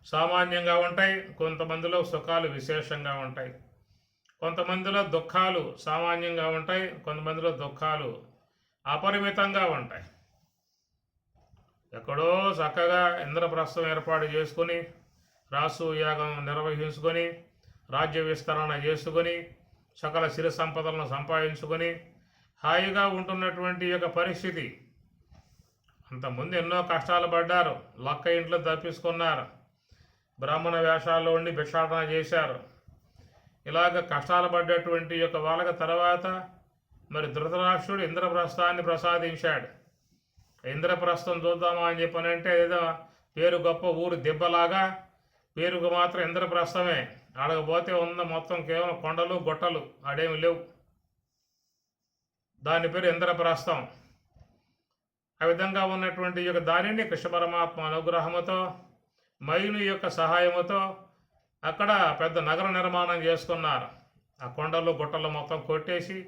S1: సామాన్యంగా ఉంటాయి, కొంతమందిలో సుఖాలు విశేషంగా ఉంటాయి, కొంతమందిలో దుఃఖాలు సామాన్యంగా ఉంటాయి, కొంతమందిలో దుఃఖాలు అపరిమితంగా ఉంటాయి. ఎక్కడో చక్కగా ఇంద్రప్రస్థం ఏర్పాటు చేసుకొని, రాసు యాగం నిర్వహించుకొని, రాజ్య విస్తరణ చేసుకొని, సకల సిరి సంపదలను సంపాదించుకొని హాయిగా ఉంటున్నటువంటి యొక్క పరిస్థితి. అంతకుముందు ఎన్నో కష్టాలు పడ్డారు, లక్క ఇంట్లో తప్పించుకున్నారు, బ్రాహ్మణ వేషాల్లో ఉండి భిక్షాటన చేశారు. ఇలాగ కష్టాలు పడ్డటువంటి యొక్క వాళ్ళకి తర్వాత మరి ధృతరాష్ట్రుడు ఇంద్రప్రస్థాన్ని ప్రసాదించాడు. ఇంద్రప్రస్థం చూద్దామా అని చెప్పనంటే ఏదో పేరు గొప్ప ఊరు దెబ్బలాగా పేరుకు మాత్రం ఇంద్రప్రస్థమే, ఆడకపోతే ఉన్న మొత్తం కేవలం కొండలు గుట్టలు, ఆడేమి లేవు. దాని పేరు ఇంద్రప్రస్థం. ఆ విధంగా ఉన్నటువంటి యొక్క దానిని కృష్ణ పరమాత్మ అనుగ్రహముతో, మైను యొక్క సహాయముతో అక్కడ పెద్ద నగర నిర్మాణం చేసుకున్నారు. ఆ కొండలు గుట్టలు మొత్తం కొట్టేసి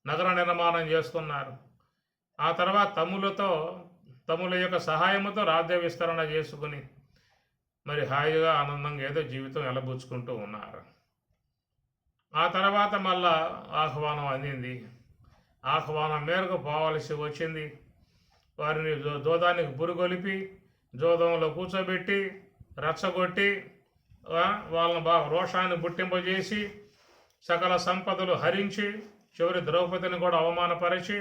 S1: నగర నిర్మాణం చేసుకున్నారు. ఆ తర్వాత తమ్ముల యొక్క సహాయముతో రాజ్య విస్తరణ చేసుకుని మరి హాయిగా ఆనందంగా ఏదో జీవితం ఎలబుచ్చుకుంటూ ఉన్నారు. ఆ తర్వాత మళ్ళా ఆహ్వానం అందింది. ఆహ్వానం మేరకు పోవలసి వచ్చింది. వారిని జోదానికి పురుగొలిపి జోదంలో కూర్చోబెట్టి రెచ్చగొట్టి వాళ్ళని బాగా రోషాన్ని పుట్టింపజేసి సకల సంపదలు హరించి చివరి ద్రౌపదిని కూడా అవమానపరిచి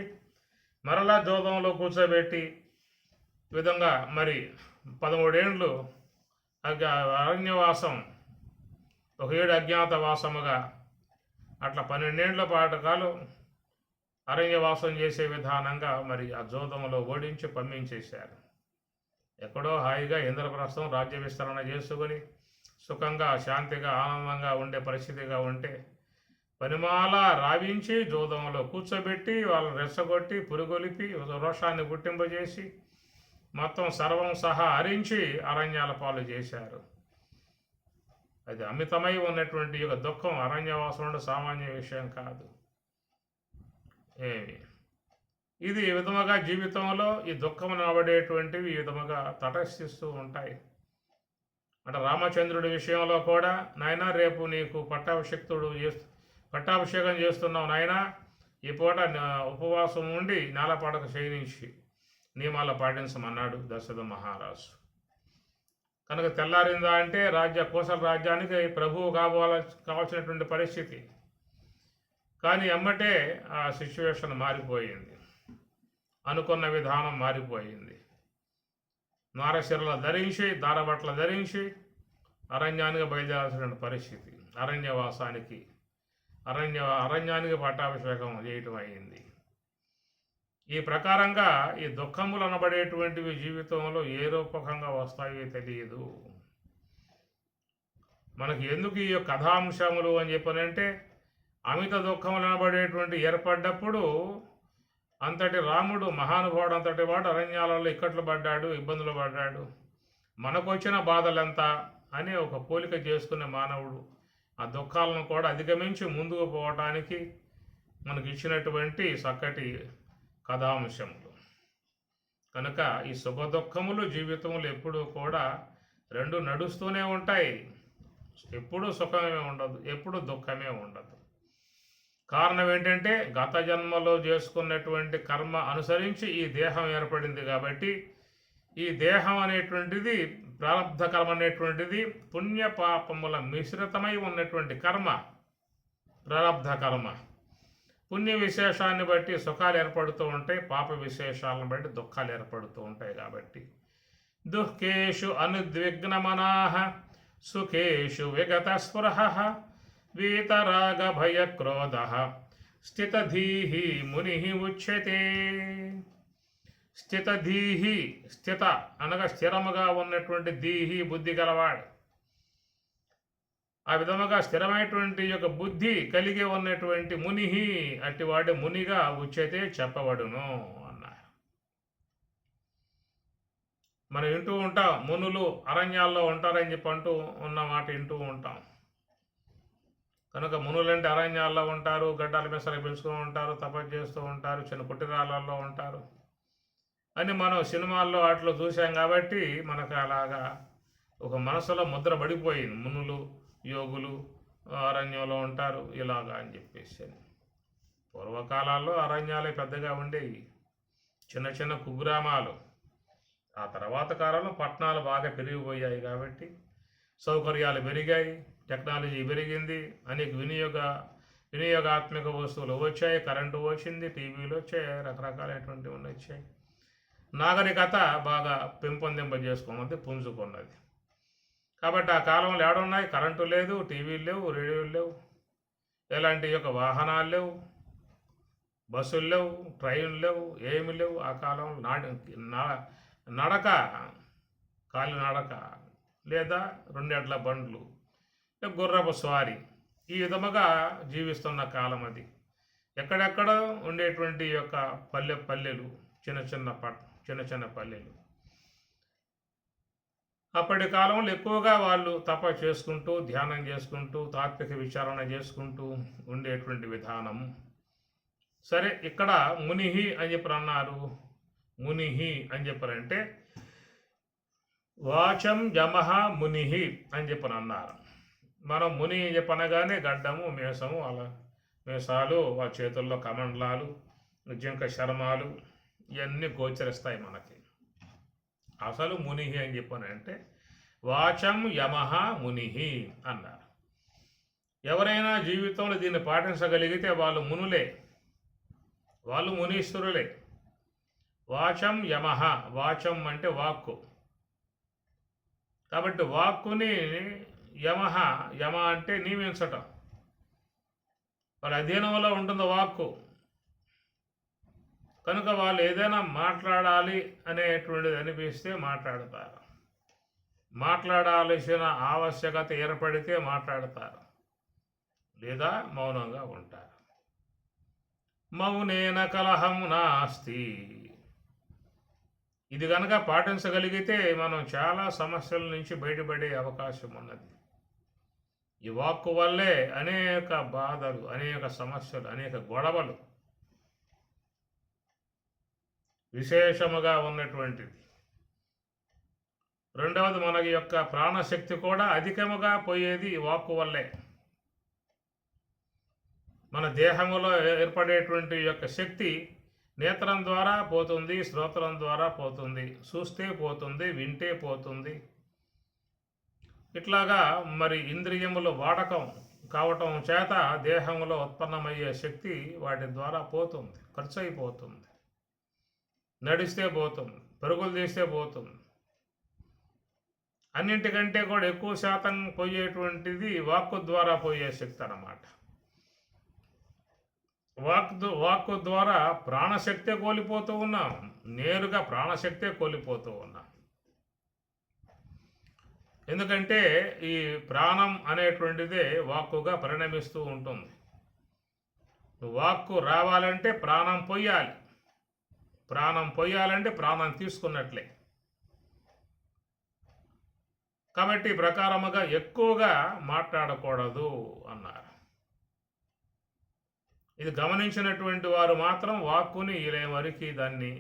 S1: మరలా జోదంలో కూర్చోబెట్టి ఈ విధంగా మరి 13 ఏండ్లు అరణ్యవాసం, 1 ఏడు అజ్ఞాతవాసముగా అట్లా 12 ఏండ్ల పాటకాలు అరణ్యవాసం చేసే విధానంగా మరి ఆ జోదంలో ఓడించి పంపించేశారు. ఎక్కడో హాయిగా ఇంద్రప్రస్థం రాజ్య విస్తరణ చేసుకొని సుఖంగా శాంతిగా ఆనందంగా ఉండే పరిస్థితిగా ఉంటే పనిమాల రావించి జోదంలో కూర్చోబెట్టి వాళ్ళని రెచ్చగొట్టి పురుగొలిపి రోషాన్ని గుట్టింపజేసి మొత్తం సర్వం సహా హరించి అరణ్యాల పాలు చేశారు. అది అమితమై ఉన్నటువంటి యొక్క దుఃఖం అరణ్యవాసం సామాన్య విషయం కాదు. ఇది ఈ విధముగా జీవితంలో ఈ దుఃఖం నబడేటువంటివి ఈ విధముగా తటస్థిస్తూ ఉంటాయి. అంటే రామచంద్రుడి విషయంలో కూడా, నాయన రేపు నీకు పట్టాభిషేకం చేస్తున్నావు నాయన, ఈ పూట ఉపవాసం ఉండి నేలపాటకు శయనించి నియమాలు పాటించమన్నాడు దశరథ మహారాజు. కనుక తెల్లారిందా అంటే కోసల రాజ్యానికి ప్రభువు కావాల్సినటువంటి పరిస్థితి. కానీ ఎమ్మటే ఆ సిచ్యువేషన్ మారిపోయింది, అనుకున్న విధానం మారిపోయింది. నారశిరలు ధరించి దారబట్టలు ధరించి అరణ్యానికి బయలుదేరాల్సిన పరిస్థితి, అరణ్యానికి పట్టాభిషేకం చేయటం అయింది. ఈ ప్రకారంగా ఈ దుఃఖములు అనబడేటువంటివి జీవితంలో ఏ రూపకంగా వస్తాయో తెలియదు. మనకి ఎందుకు ఈ కథాంశములు అని చెప్పనంటే, అమిత దుఃఖములు అనబడేటువంటి ఏర్పడ్డప్పుడు అంతటి రాముడు మహానుభావుడు అంతటి వాడు అరణ్యాలలో ఇక్కట్లు పడ్డాడు, ఇబ్బందులు పడ్డాడు, మనకొచ్చిన బాధలెంత అని ఒక పోలిక చేసుకునే మానవుడు ఆ దుఃఖాలను కూడా అధిగమించి ముందుకు పోవటానికి మనకి ఇచ్చినటువంటి చక్కటి కథాంశములు. కనుక ఈ సుఖ దుఃఖములు జీవితములు ఎప్పుడూ కూడా 2 నడుస్తూనే ఉంటాయి. ఎప్పుడు సుఖమే ఉండదు, ఎప్పుడు దుఃఖమే ఉండదు. కారణం ఏంటంటే గత జన్మలో చేసుకున్నటువంటి కర్మ అనుసరించి ఈ దేహం ఏర్పడింది కాబట్టి ఈ దేహం అనేటువంటిది ప్రారంధ కర్మ అనేటువంటిది పుణ్యపాపముల మిశ్రితమై ఉన్నటువంటి కర్మ. ప్రారంధ కర్మ పుణ్య విశేషాన్ని బట్టి సుఖాలు ఏర్పడుతూ ఉంటాయి, పాప విశేషాలను బట్టి దుఃఖాలు ఏర్పడుతూ ఉంటాయి. కాబట్టి దుఃఖేషు అనుద్విగ్నమనాః సుఖేషు విగత స్పృహ వీతరాగ భయ క్రోధ స్థితధీహి ముని ఉచ్యతే. స్థితధీహి, స్థిత అనగా స్థిరముగా ఉన్నటువంటి, దీహి బుద్ధి గలవాడు. ఆ విధముగా స్థిరమైనటువంటి యొక్క బుద్ధి కలిగి ఉన్నటువంటి మునిహి, అట్టివాడు మునిగా ఉచ్యతే చెప్పబడును అన్నారు. మనం వింటూ ఉంటాం, మునులు అరణ్యాల్లో ఉంటారని చెప్పి అంటూ ఉన్న మాట వింటూ ఉంటాం. కనుక మునులంటే అరణ్యాల్లో ఉంటారు, గడ్డాల మిసలు పెంచుతూ ఉంటారు, తపస్సు చేస్తూ ఉంటారు, చిన్న పుట్టిరాళ్ళల్లో ఉంటారు అని మనం సినిమాల్లో వాటిలో చూసాం. కాబట్టి మనకు అలాగా ఒక మనసులో ముద్ర పడిపోయింది, మునులు యోగులు అరణ్యంలో ఉంటారు ఇలాగా అని చెప్పేసి. పూర్వకాలాల్లో అరణ్యాలే పెద్దగా ఉండేవి, చిన్న చిన్న కుగ్రామాలు. ఆ తర్వాత కాలంలో పట్టణాలు బాగా పెరిగిపోయాయి కాబట్టి సౌకర్యాలు పెరిగాయి, టెక్నాలజీ పెరిగింది, అనేక వినియోగాత్మక వస్తువులు వచ్చాయి, కరెంటు వచ్చింది, టీవీలు వచ్చాయి, రకరకాలైనటువంటివి వచ్చాయి. నాగరికత బాగా పెంపొందింపజేసుకున్నది, పుంజుకున్నది. కాబట్టి ఆ కాలంలో ఏడున్నాయి, కరెంటు లేదు, టీవీలు లేవు, రేడియోలు లేవు, ఎలాంటి యొక్క వాహనాలు లేవు, బస్సులు లేవు, ట్రైన్లు లేవు, ఏమి లేవు. ఆ కాలంలో నడక, కాలినడక లేదా రెండెడ్ల బండ్లు, గుర్రపు స్వారీ, ఈ విధముగా జీవిస్తున్న కాలం అది. ఎక్కడెక్కడ ఉండేటువంటి యొక్క పల్లెలు, చిన్న చిన్న పల్లెలు. అప్పటి కాలంలో ఎక్కువగా వాళ్ళు తప చేసుకుంటూ, ధ్యానం చేసుకుంటూ, తాత్విక విచారణ చేసుకుంటూ ఉండేటువంటి విధానం. సరే, ఇక్కడ మునిహి అని చెప్పి అన్నారు. మునిహి అని చెప్పారంటే వాచం యమః మునిహి అని చెప్పని అన్నారు. మనం ముని చెప్పనగానే గడ్డము, మేషము, అలా మేషాలు, ఆ చేతుల్లో కమండలాలు, జింక చర్మాలు ఇవన్నీ గోచరిస్తాయి మనకి. అసలు మునిహి అని చెప్పనంటే వాచం యమః మునిహి అన్నారు. ఎవరైనా జీవితంలో దీన్ని పాటించగలిగితే వాళ్ళు మునులే, వాళ్ళు మునీశ్వరులే. వాచం యమః, వాచం అంటే వాక్కు. కాబట్టి వాక్కుని యమః, యమ అంటే నియమించటం, వాళ్ళ అధీనంలో ఉంటుంది వాక్కు. కనుక వాళ్ళు ఏదైనా మాట్లాడాలి అనేటువంటిది అనిపిస్తే మాట్లాడతారు, మాట్లాడాల్సిన ఆవశ్యకత ఏర్పడితే మాట్లాడతారు, లేదా మౌనంగా ఉంటారు. మౌనేన కలహం నాస్తి. ఇది కనుక పాటించగలిగితే మనం చాలా సమస్యల నుంచి బయటపడే అవకాశం ఉన్నది. ఈ వాక్కు వల్లే అనేక బాధలు, అనేక సమస్యలు, అనేక గొడవలు విశేషముగా ఉన్నటువంటిది. రెండవది, మన యొక్క ప్రాణశక్తి కూడా అధికముగా పోయేది ఈ వాక్కు వల్లే. మన దేహంలో ఏర్పడేటువంటి యొక్క శక్తి నేత్రం ద్వారా పోతుంది, శ్రోత్రం ద్వారా పోతుంది, చూస్తే పోతుంది, వింటే పోతుంది. ఇట్లాగా మరి ఇంద్రియములు వాడకం కావటం చేత దేహంలో ఉత్పన్నమయ్యే శక్తి వాటి ద్వారా పోతుంది, ఖర్చు అయిపోతుంది. నడిస్తే పోతుంది, పరుగులు తీస్తే పోతుంది. అన్నింటికంటే కూడా ఎక్కువ శాతం పోయేటువంటిది వాక్కు ద్వారా పోయే శక్తి అన్నమాట. వాక్కు ద్వారా ప్రాణశక్తే కోల్పోతూ ఉన్నాం, నేరుగా ప్రాణశక్తే కోల్పోతూ ఉన్నాం. ఎందుకంటే ఈ ప్రాణం అనేటువంటిదే వాక్కుగా పరిణమిస్తూ ఉంటుంది. వాక్కు రావాలంటే ప్రాణం పొయ్యాలి, ప్రాణం పొయ్యాలంటే ప్రాణం తీసుకున్నట్లే. కాబట్టి ప్రకారముగా ఎక్కువగా మాట్లాడకూడదు అన్నారు. ఇది గమనించినటువంటి వారు మాత్రం వాక్కుని ఇలా వరకు దాన్ని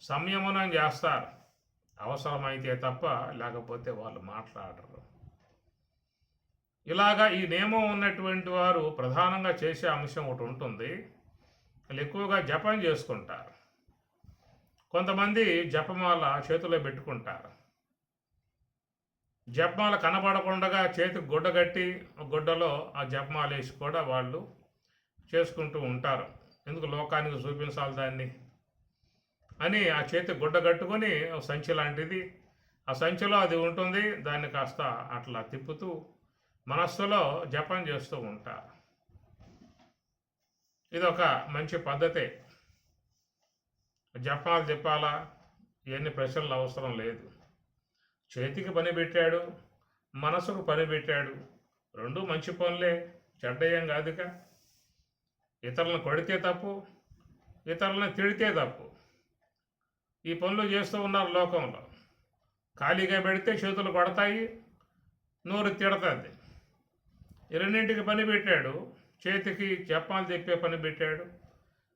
S1: సంయమనం చేస్తారు, అవసరమైతే తప్ప, లేకపోతే వాళ్ళు మాట్లాడరు. ఇలాగా ఈ నియమం ఉన్నటువంటి వారు ప్రధానంగా చేసే అంశం ఒకటి ఉంటుంది. వాళ్ళు ఎక్కువగా జపం చేసుకుంటారు. కొంతమంది జపమాల చేతిలో పెట్టుకుంటారు. జపమాల కనబడకుండా చేతికి గుడ్డ కట్టి గుడ్డలో ఆ జపమాల వేసి కూడా వాళ్ళు చేసుకుంటూ ఉంటారు. ఎందుకు లోకానికి చూపించాలి దాన్ని అని ఆ చేతికి గుడ్డ కట్టుకొని సంచి లాంటిది, ఆ సంచిలో అది ఉంటుంది. దాన్ని కాస్త అట్లా తిప్పుతూ మనస్సులో జపం చేస్తూ ఉంటారు. ఇదొక మంచి పద్ధతే. జపాలు తిప్పాలా, ఇవన్నీ ప్రశ్నలు అవసరం లేదు. చేతికి పని పెట్టాడు, మనసుకు పని పెట్టాడు, రెండు మంచి పనులే, చెడ్డయం కాదుగా. ఇతరులను కొడితే తప్పు, ఇతరులను తిడితే తప్పు. ఈ పనులు చేస్తూ ఉన్నారు లోకంలో. ఖాళీగా పెడితే చేతులు కొడతాయి, నోరు తిడతాది. ఈ రెండింటికి పని పెట్టాడు. చేతికి జపాలు చెప్పే పని పెట్టాడు,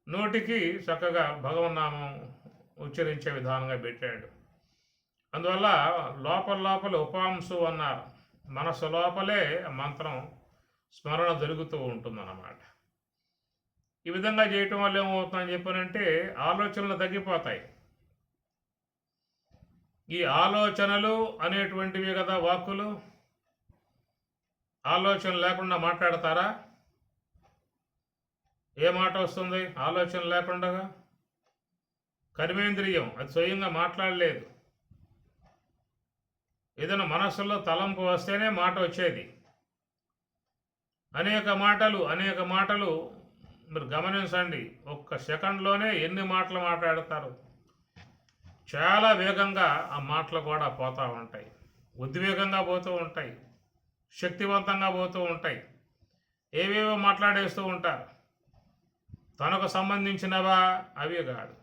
S1: నోటికి చక్కగా భగవన్నామం ఉచ్చరించే విధానంగా పెట్టాడు. అందువల్ల లోపల ఉపాంశు అన్నారు. మనసు లోపలే మంత్రం స్మరణ జరుగుతూ ఉంటుందన్నమాట. ఈ విధంగా చేయటం వల్ల ఏమవుతుందని చెప్పానంటే ఆలోచనలు తగ్గిపోతాయి. ఈ ఆలోచనలు అనేటువంటివి కదా వాక్కులు. ఆలోచన లేకుండా మాట్లాడతారా? ఏ మాట వస్తుంది ఆలోచన లేకుండా? కర్మేంద్రియం అది స్వయంగా మాట్లాడలేదు. ఏదైనా మనస్సులో తలంపు వస్తేనే మాట వచ్చేది. అనేక మాటలు మీరు గమనించండి. ఒక్క సెకండ్లోనే ఎన్ని మాటలు మాట్లాడతారు. చాలా వేగంగా ఆ మాటలు కూడా పోతూ ఉంటాయి, ఉద్వేగంగా పోతూ ఉంటాయి, శక్తివంతంగా పోతూ ఉంటాయి. ఏవేవో మాట్లాడేస్తూ ఉంటారు. తనకు సంబంధించినవా అవి కాదు,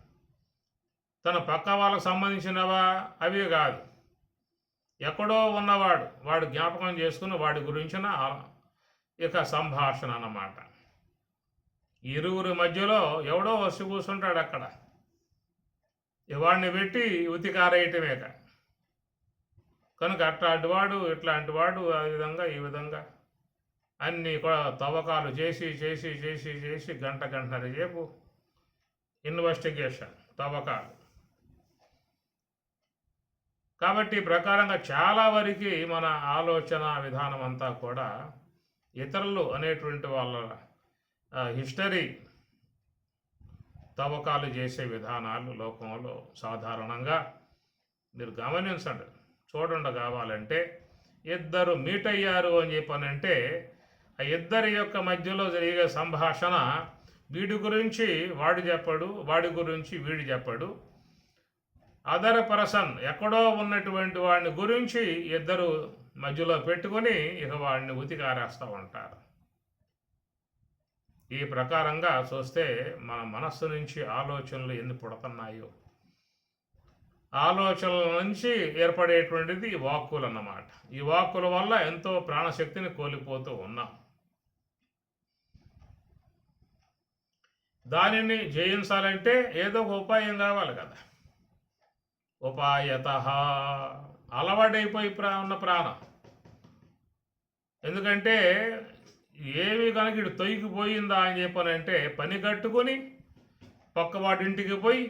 S1: తన పక్క వాళ్ళకు సంబంధించినవా అవి కాదు. ఎక్కడో ఉన్నవాడు వాడు జ్ఞాపకం చేసుకుని వాడి గురించిన ఇక సంభాషణ అన్నమాట. ఇరువురి మధ్యలో ఎవడో వచ్చి కూర్చుంటాడు అక్కడ. వాడిని పెట్టి ఉతికారేయటమేక. కనుక అట్లాంటి వాడు ఇట్లాంటి వాడు ఆ విధంగా ఈ విధంగా అన్నీ కూడా తవ్వకాలు చేసి గంటన్నర సేపు ఇన్వెస్టిగేషన్, తవ్వకాలు. కాబట్టి ప్రకారంగా చాలా వరకు మన ఆలోచన విధానం అంతా కూడా ఇతరులు అనేటువంటి వాళ్ళ హిస్టరీ తవ్వకాలు చేసే విధానాలు లోకంలో సాధారణంగా మీరు గమనించండి. చూడండి. కావాలంటే ఇద్దరు మీట్ అయ్యారు అని చెప్పానంటే ఆ ఇద్దరి యొక్క మధ్యలో జరిగే సంభాషణ వీడి గురించి వాడు చెప్పడు, వాడి గురించి వీడు చెప్పడు. అదర్ పర్సన్ ఎక్కడో ఉన్నటువంటి వాడిని గురించి ఇద్దరు మధ్యలో పెట్టుకొని ఇక వాడిని ఉతికారేస్తూ ఉంటారు. ఈ ప్రకారంగా చూస్తే మన మనస్సు నుంచి ఆలోచనలు ఎన్ని పుడుతున్నాయో, ఆలోచనల నుంచి ఏర్పడేటువంటిది ఈ వాక్కులు అన్నమాట. ఈ వాక్కుల వల్ల ఎంతో ప్రాణశక్తిని కోల్పోతూ ఉన్నాం. దానిని జయించాలంటే ఏదో ఒక ఉపాయం కావాలి కదా. ఉపాయత అలవాటైపోయి ఉన్న ప్రాణం. ఎందుకంటే ఏమి కనుక ఇటు తొయ్యికిపోయిందా అని చెప్పానంటే పని కట్టుకొని పక్కవాడింటికి పోయి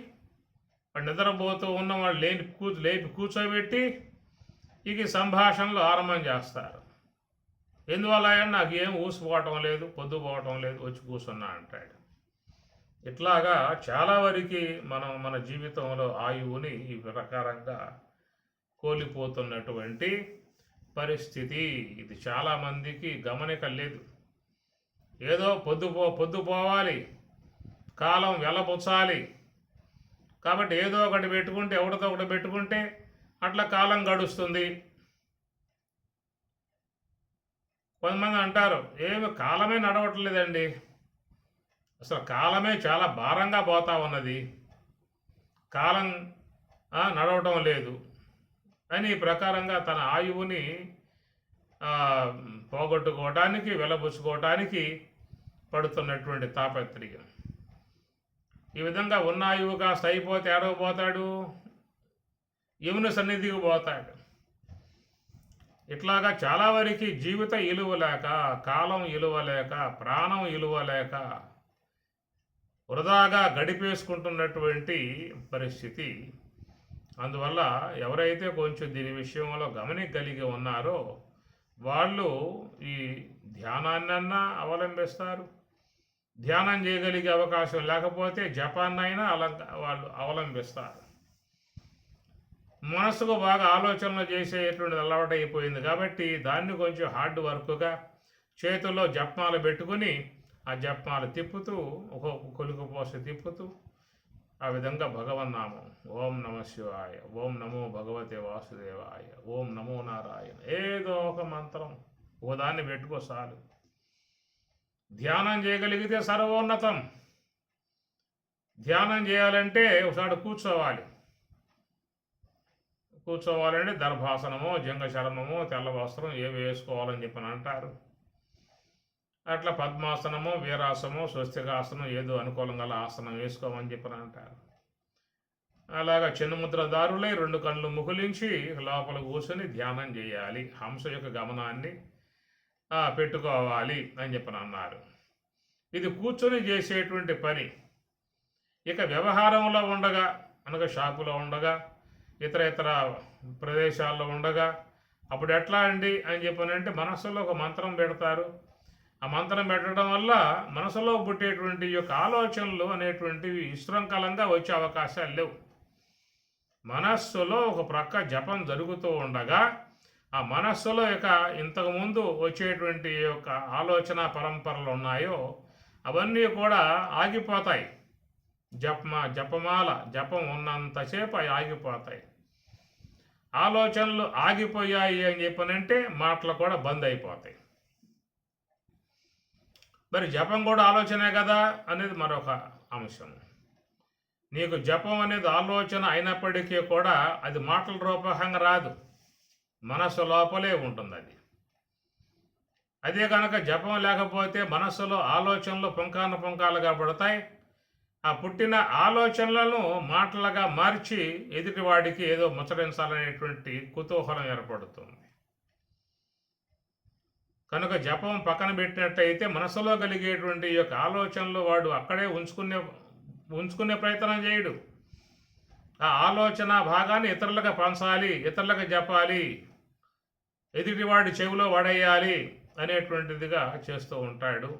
S1: వాడు నిద్రపోతూ ఉన్న వాళ్ళు లేపి కూర్చోబెట్టి ఇక సంభాషణలు ఆరంభం చేస్తారు. ఎందువల్ల నాకు ఏం ఊసిపోవటం లేదు, పొద్దుపోవటం లేదు, వచ్చి కూర్చున్నా అంటాడు. ఇట్లాగా చాలా వరకు మనం మన జీవితంలో ఆయువుని ఈ ప్రకారంగా కోల్పోతున్నటువంటి పరిస్థితి. ఇది చాలామందికి గమనిక లేదు. ఏదో పొద్దు పోవాలి, కాలం వెలబుచ్చాలి కాబట్టి ఏదో ఒకటి పెట్టుకుంటే ఎవరితో ఒకటి పెట్టుకుంటే అట్లా కాలం గడుస్తుంది. కొంతమంది అంటారు ఏమి కాలమే నడవట్లేదండి, అసలు కాలమే చాలా భారంగా పోతా ఉన్నది, కాలం నడవటం లేదు అని ఈ ప్రకారంగా తన ఆయువుని పోగొట్టుకోవడానికి వెలబుచ్చుకోవడానికి పడుతున్నటువంటి తాపత్రయం. ఈ విధంగా ఉన్న ఆయువు కాస్త అయిపోతే ఏడవపోతాడు, యముని సన్నిధికి పోతాడు. ఇట్లాగా చాలా వరకు జీవిత ఇలువ లేక, కాలం ఇలువ లేక, ప్రాణం ఇలువ లేక వృధాగా గడిపేసుకుంటున్నటువంటి పరిస్థితి. అందువల్ల ఎవరైతే కొంచెం దీని విషయంలో గమనికగలిగి ఉన్నారో వాళ్ళు ఈ ధ్యానాన్నన్నా అవలంబిస్తారు. ధ్యానం చేయగలిగే అవకాశం లేకపోతే జపాన్నైనా వాళ్ళు అవలంబిస్తారు. మనసుకు బాగా ఆలోచనలు చేసేటువంటిది అలవాటు అయిపోయింది కాబట్టి దాన్ని కొంచెం హార్డ్ వర్క్గా చేతుల్లో జపమాలు పెట్టుకుని ఆ జపమాలు తిప్పుతూ ఒక్కొక్క కొలుకు పోస తిప్పుతూ ఆ విధంగా భగవన్నామం ఓం నమ శివాయ, ఓం నమో భగవతే వాసుదేవాయ, ఓం నమో నారాయణ, ఏదో ఒక మంత్రం దాన్ని పెట్టుకో చాలు. ధ్యానం చేయగలిగితే సర్వోన్నతం. ధ్యానం చేయాలంటే ఒకసారి కూర్చోవాలంటే దర్భాసనమో, జంగశరణమో, తెల్ల వస్త్రం ఏవి వేసుకోవాలని చెప్పని అంటారు. అట్లా పద్మాసనమో, వీరాసనమో, స్వస్తికాసనం ఏదో అనుకూలంగా ఆసనం వేసుకోమని చెప్పని అంటారు. అలాగా చిన్నముద్రదారులై 2 కళ్ళు ముకులించి లోపల కూర్చొని ధ్యానం చేయాలి. హంస యొక్క గమనాన్ని పెట్టుకోవాలి అని చెప్పని అన్నారు. ఇది కూర్చొని చేసేటువంటి పని. ఇక వ్యవహారంలో ఉండగా, అనగా షాపులో ఉండగా, ఇతర ప్రదేశాల్లో ఉండగా అప్పుడు ఎట్లా అండి అని చెప్పనంటే మనసులో ఒక మంత్రం పెడతారు. ఆ మంత్రం పెట్టడం వల్ల మనసులో పుట్టేటువంటి యొక్క ఆలోచనలు అనేటువంటివి విశృంఖలంగా వచ్చే అవకాశాలు లేవు. మనస్సులో ఒక ప్రక్క జపం జరుగుతూ ఉండగా ఆ మనస్సులో ఇంతకుముందు వచ్చేటువంటి యొక్క ఆలోచన పరంపరలు ఉన్నాయో అవన్నీ కూడా ఆగిపోతాయి. జపం ఉన్నంతసేపు అవి ఆగిపోతాయి. ఆలోచనలు ఆగిపోయాయి అని చెప్పనంటే మాటలు కూడా బంద్ అయిపోతాయి. మరి జపం కూడా ఆలోచనే కదా అనేది మరొక అంశం. నీకు జపం అనేది ఆలోచన అయినప్పటికీ కూడా అది మాటల రూపకంగా రాదు, మనస్సు లోపలే ఉంటుంది. అదే కనుక జపం లేకపోతే మనస్సులో ఆలోచనలు పుంకాలుగా పడతాయి. ఆ పుట్టిన ఆలోచనలను మాటలుగా మార్చి ఎదుటివాడికి ఏదో ముచ్చరించాలనేటువంటి కుతూహలం ఏర్పడుతుంది. కనుక జపం పక్కన పెట్టినట్టయితే మనసులో కలిగేటువంటి యొక్క ఆలోచనలు వాడు అక్కడే ఉంచుకునే ప్రయత్నం చేయడు. ఆ ఆలోచన భాగాన్ని ఇతరులకు పంచాలి, ఇతరులకు చెప్పాలి, ఎదుటివాడి చెవిలో వడేయాలి అనేటువంటిదిగా చేస్తూ ఉంటాడు.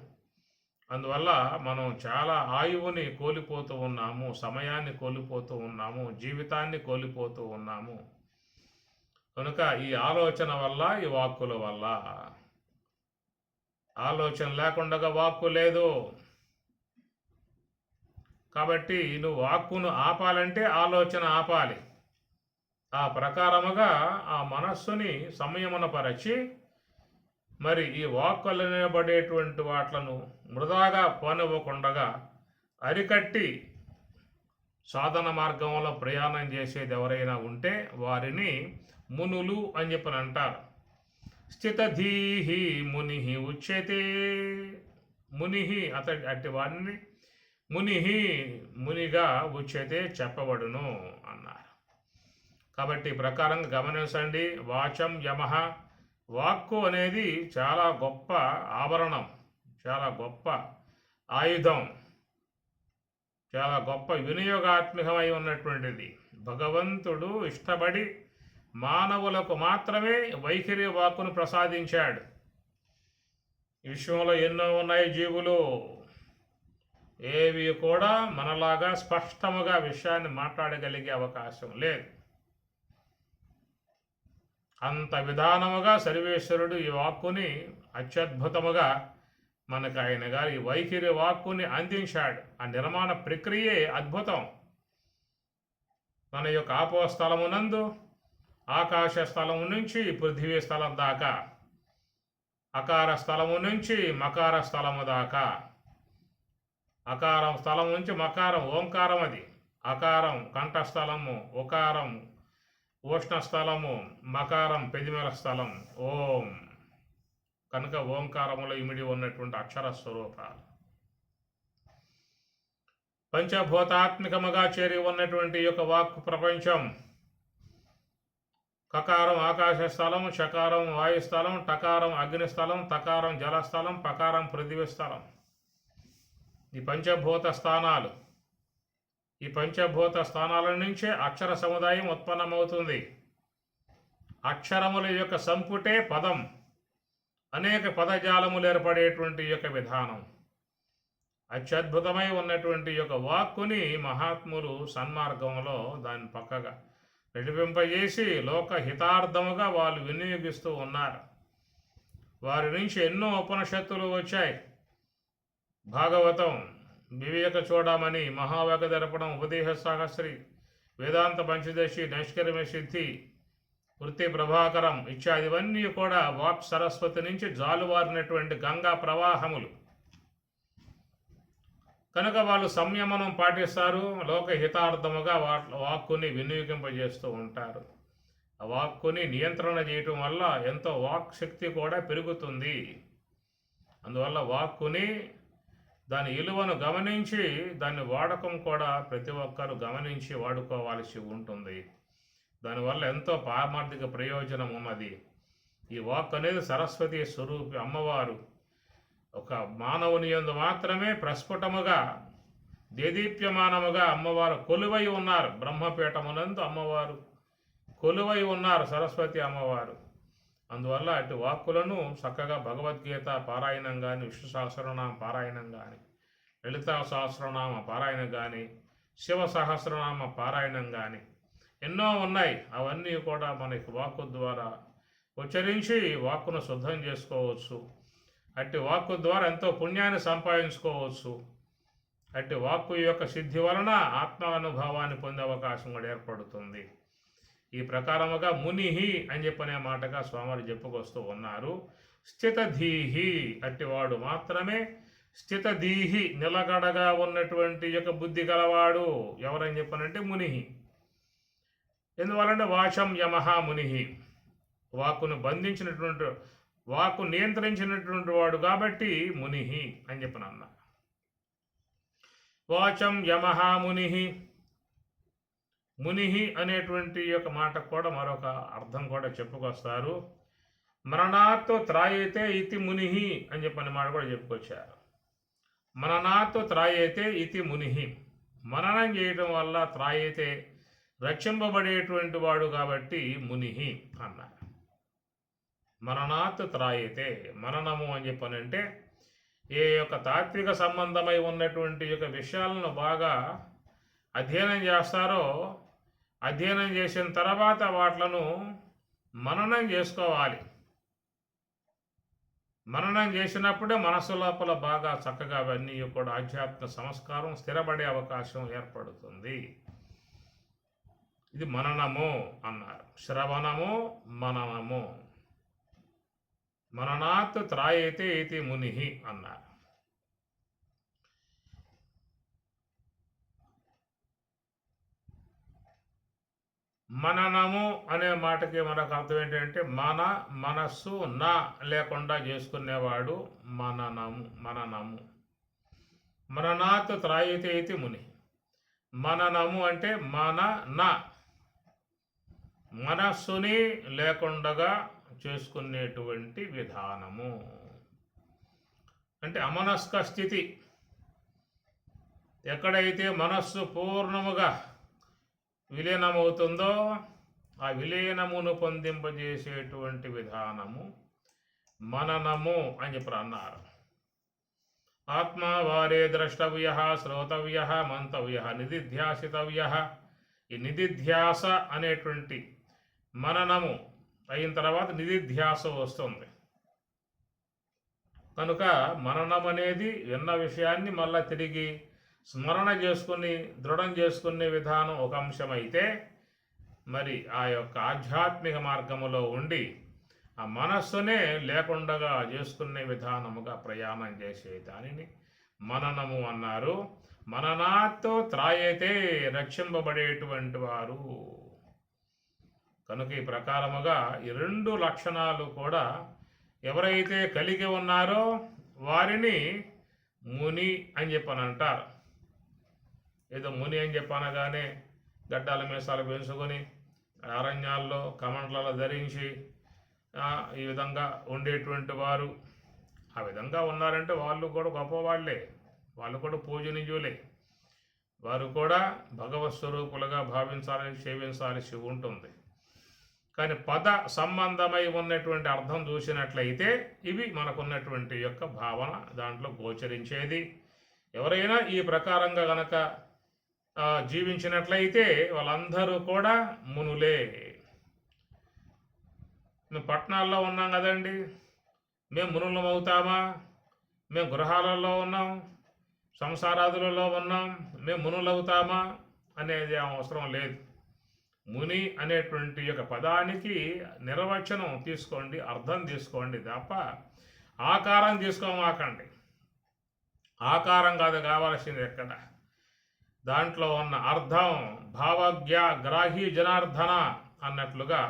S1: అందువల్ల మనం చాలా ఆయువుని కోల్పోతూ ఉన్నాము, సమయాన్ని కోల్పోతూ ఉన్నాము, జీవితాన్ని కోల్పోతూ ఉన్నాము. కనుక ఈ ఆలోచన వల్ల, ఈ వాక్కుల వల్ల, ఆలోచన లేకుండా వాక్కు లేదు. కాబట్టి నువ్వు వాక్కును ఆపాలంటే ఆలోచన ఆపాలి. ఆ ప్రకారముగా ఆ మనస్సుని సంయమనపరచి మరి ఈ వాక్కులనబడేటువంటి వాట్లను వృధాగా పోనివ్వకుండగా అరికట్టి సాధన మార్గంలో ప్రయాణం చేసేది ఎవరైనా ఉంటే వారిని మునులు అని చెప్పని అంటారు. స్థితధీహి ముని ఉచ్యతే. అట్టి వాడిని మునిగా ఉచ్యతే చెప్పబడును అన్నారు. కాబట్టి ఈ ప్రకారంగా గమనించండి. వాచం యమః, వాక్కు అనేది చాలా గొప్ప ఆభరణం, చాలా గొప్ప ఆయుధం, చాలా గొప్ప వినియోగాత్మకమై ఉన్నటువంటిది. భగవంతుడు ఇష్టపడి మానవులకు మాత్రమే వైఖరి వాక్కును ప్రసాదించాడు. ఈ విశ్వంలో ఎన్నో ఉన్నాయి జీవులు, ఏవి కూడా మనలాగా స్పష్టముగా విషయాన్ని మాట్లాడగలిగే అవకాశం లేదు. అంత విధానముగా సర్వేశ్వరుడు ఈ వాక్కుని అత్యద్భుతముగా మనకు ఆయన గారు ఈ వైఖరి వాక్కుని అందించాడు. ఆ నిర్మాణ ప్రక్రియే అద్భుతం. మన యొక్క ఆపో స్థలమునందు ఆకాశ స్థలము నుంచి పృథివీ స్థలం దాకా, అకార స్థలము నుంచి మకార స్థలము దాకా, అకారం స్థలం నుంచి మకారం ఓంకారం, అది అకారం కంఠస్థలము, ఉకారం ఉష్ణస్థలము, మకారం పెదిమెల స్థలం, ఓం. కనుక ఓంకారములో ఇమిడి ఉన్నటువంటి అక్షర స్వరూపాలు పంచభూతాత్మికముగా చేరి ఉన్నటువంటి యొక్క వాక్కు ప్రపంచం కకారం ఆకాశస్థలం, షకారం వాయుస్థలం, టకారం అగ్నిస్థలం, తకారం జలస్థలం, పకారం పృథివీ స్థలం. ఈ పంచభూత స్థానాలు. ఈ పంచభూత స్థానాల నుంచే అక్షర సముదాయం ఉత్పన్నమవుతుంది. అక్షరముల యొక్క సంపుటే పదం. అనేక పదజాలములు ఏర్పడేటువంటి యొక్క విధానం. అత్యద్భుతమై ఉన్నటువంటి యొక్క వాక్కుని మహాత్ములు సన్మార్గంలో దాన్ని పక్కగా నడిపింపజేసి లోక హితార్థముగా వాళ్ళు వినియోగిస్తూ ఉన్నారు. వారి నుంచి ఎన్నో ఉపనిషత్తులు వచ్చాయి. భాగవతం, వివేక చూడమని, మహావేగ దర్పణం, ఉపదేశ సహస్రి, వేదాంత పంచదశి, నైష్కర్మ సిద్ధి, వృత్తి ప్రభాకరం ఇత్యాదివన్నీ కూడా వాక్ సరస్వతి నుంచి జాలువారినటువంటి గంగా ప్రవాహములు. కనుక వాళ్ళు సంయమనం పాటిస్తారు. లోక హితార్థముగా వాక్కుని వినియోగింపజేస్తూ ఉంటారు. ఆ వాక్కుని నియంత్రణ చేయటం వల్ల ఎంతో వాక్ శక్తి కూడా పెరుగుతుంది. అందువల్ల వాక్కుని దాని విలువను గమనించి దాని వాడకం కూడా ప్రతి ఒక్కరు గమనించి వాడుకోవాల్సి ఉంటుంది. దానివల్ల ఎంతో పారమార్థిక ప్రయోజనం ఉన్నది. ఈ వాక్ అనేది సరస్వతి స్వరూపి అమ్మవారు. ఒక మానవుని యందు మాత్రమే ప్రస్ఫుటముగా దేదీప్యమానముగా అమ్మవారు కొలువై ఉన్నారు. బ్రహ్మపీఠమునందు అమ్మవారు కొలువై ఉన్నారు, సరస్వతి అమ్మవారు. అందువల్ల అటు వాక్కులను చక్కగా భగవద్గీత పారాయణం కానీ, విష్ణు సహస్రనామ పారాయణం కానీ, లలితా సహస్రనామ పారాయణం కానీ, శివ సహస్రనామ పారాయణం కానీ ఎన్నో ఉన్నాయి. అవన్నీ కూడా మనకి వాక్కు ద్వారా ఉచ్చరించి వాక్కును శుద్ధం చేసుకోవచ్చు. అట్టి వాక్కు ద్వారా ఎంతో పుణ్యాన్ని సంపాదించుకోవచ్చు. అట్టి వాక్కు యొక్క సిద్ధి వలన ఆత్మానుభవాన్ని పొందే అవకాశం కూడా ఏర్పడుతుంది. ఈ ప్రకారముగా మునిహి అని చెప్పనే మాటగా స్వామివారు చెప్పుకొస్తూ ఉన్నారు. స్థితధీహి, అట్టివాడు మాత్రమే స్థితధీహి, నిలకడగా ఉన్నటువంటి యొక్క బుద్ధి గలవాడు. ఎవరని చెప్పనంటే మునిహి. ఎందువలంటే వాచం యమహ మునిహి, వాక్కును బంధించినటువంటి, వాక్కు నియంత్రించినటువంటి వాడు కాబట్టి మునిహి అని చెప్పనన్న. వాచం యమహ మునిహి. మునిహి అనేటువంటి యొక్క మాటకు కూడా మరొక అర్థం కూడా చెప్పుకొస్తారు. మరణాత్తు త్రాయతే ఇతి మునిహి అని చెప్పని మాట కూడా చెప్పుకొచ్చారు. మననాత్తు త్రాయతే ఇతి మునిహి, మననం చేయడం వల్ల త్రాయతే రక్షింపబడేటువంటి వాడు కాబట్టి మునిహి అన్నారు. మననాత్ త్రాయతే, మననము అని చెప్పనంటే ఏ యొక్క తాత్విక సంబంధమై ఉన్నటువంటి యొక్క విషయాలను బాగా అధ్యయనం చేస్తారో, అధ్యయనం చేసిన తర్వాత వాట్లను మననం చేసుకోవాలి. మననం చేసినప్పుడే మనసు లోపల బాగా చక్కగా అవన్నీ కూడా ఆధ్యాత్మిక సంస్కారం స్థిరపడే అవకాశం ఏర్పడుతుంది. ఇది మననము అన్నారు. శ్రవణము, మననము. మననాత్ త్రాయతే ఇతి మునిహి అన్నారు. మననము అనే మాటకి మరొక అర్థం ఏంటంటే మనస్సు నా లేకుండా చేసుకునేవాడు మననము. మననాత్ త్రాయతే ఇతి ముని. మననము అంటే నా మనస్సుని లేకుండా చేసుకునేటువంటి విధానము. అంటే అమనస్క స్థితి. ఎక్కడైతే మనస్సు పూర్ణముగా విలీనమవుతుందో ఆ విలీనమును పొందింపజేసేటువంటి విధానము మననము అని చెప్పి అన్నారు. ఆత్మ వారే ద్రష్టవ్య, శ్రోతవ్య, మంతవ్య, నిధిధ్యాసితవ్య. ఈ నిధిధ్యాస అనేటువంటి మననము అయిన తర్వాత నిధిధ్యాస వస్తుంది. కనుక మననం అనేది విన్న విషయాన్ని మళ్ళా తిరిగి స్మరణ చేసుకుని దృఢం చేసుకునే విధానం ఒక అంశమైతే, మరి ఆ యొక్క ఆధ్యాత్మిక మార్గములో ఉండి ఆ మనస్సునే లేకుండా చేసుకునే విధానముగా ప్రయాణం చేసే దానిని మననము అన్నారు. మననాతో త్రాయతే, రక్షింపబడేటువంటి వారు. కనుక ఈ ప్రకారముగా ఈ రెండు లక్షణాలు కూడా ఎవరైతే కలిగి ఉన్నారో వారిని ముని అని చెప్పని అంటారు. ఏదో ముని అని చెప్పనగానే గడ్డాల మీసాలు పెంచుకొని అరణ్యాల్లో కమండలాలు ధరించి ఈ విధంగా ఉండేటువంటి వారు ఆ విధంగా ఉన్నారంటే వాళ్ళు కూడా గొప్పవాళ్లే, వాళ్ళు కూడా పూజనీయులే, వారు కూడా భగవత్ స్వరూపులుగా భావించాలని సేవించాల్సి ఉంటుంది. కానీ పద సంబంధమై ఉన్నటువంటి అర్థం చూసినట్లయితే ఇవి మనకున్నటువంటి యొక్క భావన దాంట్లో గోచరించేది. ఎవరైనా ఈ ప్రకారంగా గనక జీవించినట్లయితే వాళ్ళందరూ కూడా మునులే. మేము పట్టణాల్లో ఉన్నాం కదండి, మేము మునులం అవుతామా? మేము గృహాలలో ఉన్నాం, సంసారాదులలో ఉన్నాం, మేము మునులవుతామా అనేది అవసరం లేదు. ముని అనేటువంటి యొక్క పదానికి నిర్వచనం తీసుకోండి, అర్థం తీసుకోండి తప్ప ఆకారం తీసుకోమాకండి. ఆకారం కాదు కావాల్సింది ఎక్కడ, దాంట్లో ఉన్న అర్థం గ్రాహి జనార్దన అన్నట్లుగా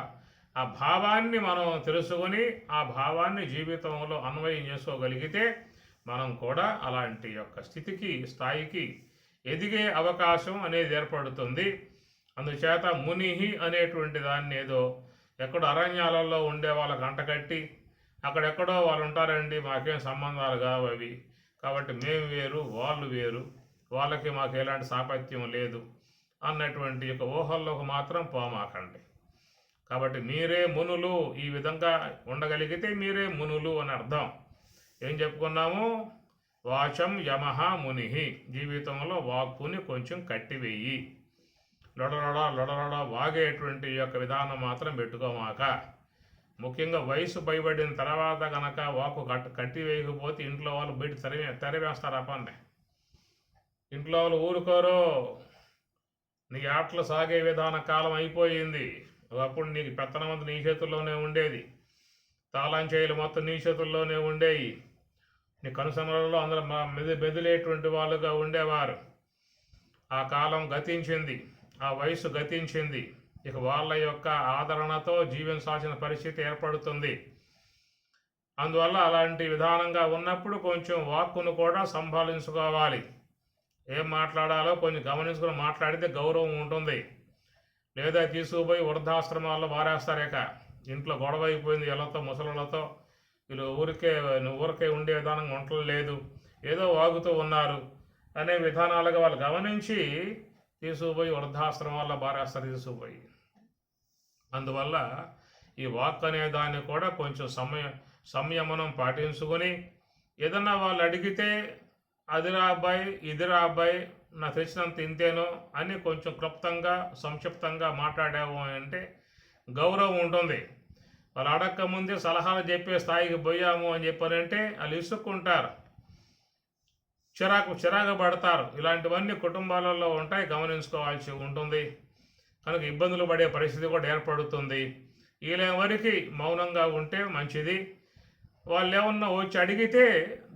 S1: ఆ భావాన్ని మనం తెలుసుకొని ఆ భావాన్ని జీవితంలో అన్వయం చేసుకోగలిగితే మనం కూడా అలాంటి యొక్క స్థాయికి ఎదిగే అవకాశం అనేది ఏర్పడుతుంది. అందుచేత మునిహి అనేటువంటి దాన్ని ఏదో ఎక్కడో అరణ్యాలలో ఉండే వాళ్ళకి అంటకట్టి అక్కడెక్కడో వాళ్ళు ఉంటారండి, మాకేం సంబంధాలు కావు అవి, కాబట్టి మేము వేరు వాళ్ళు వేరు, వాళ్ళకి మాకు ఎలాంటి సాపత్యం లేదు అన్నటువంటి యొక్క ఊహల్లోకి మాత్రం పోమాకండి. కాబట్టి మీరే మునులు, ఈ విధంగా ఉండగలిగితే మీరే మునులు అని అర్థం. ఏం చెప్పుకున్నాము? వాచం యమహ మునిహి, జీవితంలో వాక్కుని కొంచెం కట్టివేయి, లొడలొడ వాగేటువంటి యొక్క విధానం మాత్రం పెట్టుకోమాక. ముఖ్యంగా వయసు పైబడిన తర్వాత కనుక వాకు కట్టివేయకపోతే ఇంట్లో వాళ్ళు బయట తెరవేస్తారు పన్నే. ఇంట్లో వాళ్ళు ఊరుకోరు, నీ ఆటలు సాగే విధాన కాలం అయిపోయింది. ఒకప్పుడు నీకు పెత్తనమంతా నీ చేతుల్లోనే ఉండేది, తాళం చేయలు మొత్తం నీ చేతుల్లోనే ఉండేవి, నీ కనుసనలలో అందరూ మెదిలేటువంటి వాళ్ళుగా ఉండేవారు. ఆ కాలం గతించింది, ఆ వయసు గతించింది. ఇక వాళ్ళ యొక్క ఆదరణతో జీవించాల్సిన పరిస్థితి ఏర్పడుతుంది. అందువల్ల అలాంటి విధానంగా ఉన్నప్పుడు కొంచెం వాక్కును కూడా సంభాళించుకోవాలి. ఏం మాట్లాడాలో కొంచెం గమనించుకుని మాట్లాడితే గౌరవం ఉంటుంది. లేదా తీసుకుపోయి వృద్ధాశ్రమాల్లో వారేస్తారేక, ఇంట్లో గొడవ అయిపోయింది ఎలతో ముసలులతో, వీళ్ళు ఊరికే ఉండే విధానంగా ఉండలేదు, ఏదో వాగుతూ ఉన్నారు అనే విధానాలుగా వాళ్ళు గమనించి తీసుకుపోయి వృద్ధాశ్రమాల్లో బారేస్తారు తీసుకుపోయి. అందువల్ల ఈ వాక్ అనే దాన్ని కూడా కొంచెం సంయమనం పాటించుకొని ఏదన్నా వాళ్ళు అడిగితే అదిరా అబ్బాయి ఇదిరా అబ్బాయి నా తెచ్చినంత ఇంతేనో అని కొంచెం క్లుప్తంగా సంక్షిప్తంగా మాట్లాడాము అంటే గౌరవం ఉంటుంది. వాళ్ళు అడక్క ముందే సలహాలు చెప్పే స్థాయికి పోయాము అని చెప్పారంటే వాళ్ళు ఇసుక్కుంటారు, చిరాకు పడతారు. ఇలాంటివన్నీ కుటుంబాలలో ఉంటాయి, గమనించుకోవాల్సి ఉంటుంది. కనుక ఇబ్బందులు పడే పరిస్థితి కూడా ఏర్పడుతుంది. వీళ్ళెవరికి మౌనంగా ఉంటే మంచిది. వాళ్ళు ఏమన్నా వచ్చి అడిగితే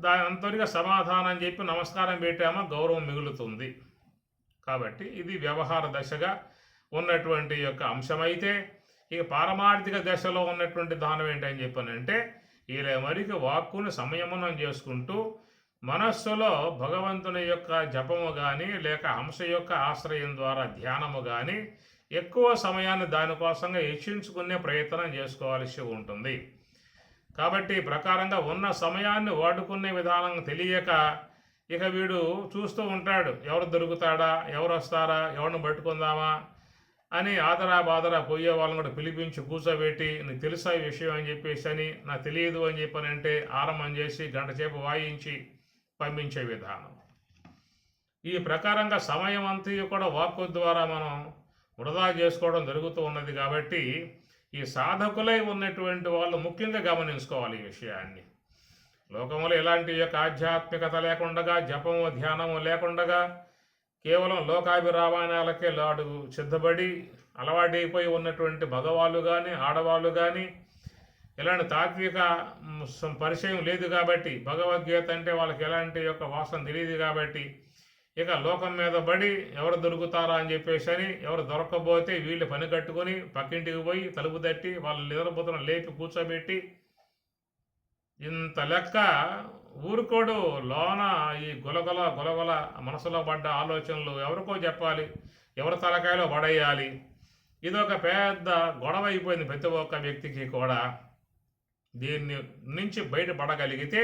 S1: దాని అంతటిగా సమాధానం చెప్పి నమస్కారం పెట్టామో గౌరవం మిగులుతుంది. కాబట్టి ఇది వ్యవహార దశగా ఉన్నటువంటి యొక్క అంశమైతే, ఇక పారమార్థిక దశలో ఉన్నటువంటి దానం ఏంటని చెప్పానంటే వీళ్ళెవరికి వాక్కుని సంయమనం చేసుకుంటూ మనస్సులో భగవంతుని యొక్క జపము కానీ లేక హంస యొక్క ఆశ్రయం ద్వారా ధ్యానము కానీ ఎక్కువ సమయాన్ని దానికోసంగా హెచ్చించుకునే ప్రయత్నం చేసుకోవాల్సి ఉంటుంది. కాబట్టి ప్రకారంగా ఉన్న సమయాన్ని వాడుకునే విధానం తెలియక ఇక వీడు చూస్తూ ఉంటాడు, ఎవరు దొరుకుతాడా, ఎవరు వస్తారా, ఎవరిని పట్టుకుందామా అని ఆదరా పోయే వాళ్ళని కూడా పిలిపించి కూర్చోబెట్టి నీకు తెలుసా ఈ విషయం అని చెప్పేసి అని నాకు తెలియదు అని చెప్పానంటే ఆరంభం చేసి గంట సేపు వాయించి పంపించే విధానం. ఈ ప్రకారంగా సమయం అంతా కూడా వాక్కు ద్వారా మనం వృధా చేసుకోవడం జరుగుతూ ఉన్నది. కాబట్టి ఈ సాధకులై ఉన్నటువంటి వాళ్ళు ముఖ్యంగా గమనించుకోవాలి ఈ విషయాన్ని. లోకంలో ఎలాంటి యొక్క ఆధ్యాత్మికత లేకుండా, జపము ధ్యానము లేకుండా కేవలం లోకాభిరామాయణాలకే లాడు సిద్ధపడి అలవాటైపోయి ఉన్నటువంటి మగవాళ్ళు కానీ ఆడవాళ్ళు కానీ ఎలాంటి తాత్విక పరిచయం లేదు కాబట్టి, భగవద్గీత అంటే వాళ్ళకి ఎలాంటి యొక్క వాసన తెలియదు కాబట్టి ఇక లోకం మీద పడి ఎవరు దొరుకుతారా అని చెప్పేసి అని ఎవరు దొరకబోతే వీళ్ళు పని కట్టుకొని పక్కింటికి పోయి తలుపు తట్టి వాళ్ళు నిద్రపోతున్న లేపి కూర్చోబెట్టి ఇంత లెక్క ఊరుకోడు. లోన ఈ గొలగొల మనసులో పడ్డ ఆలోచనలు ఎవరికో చెప్పాలి, ఎవరి తలకాయలో పడేయాలి. ఇది ఒక పెద్ద గొడవ అయిపోయింది ప్రతి ఒక్క వ్యక్తికి కూడా. దీన్ని నుంచి బయటపడగలిగితే,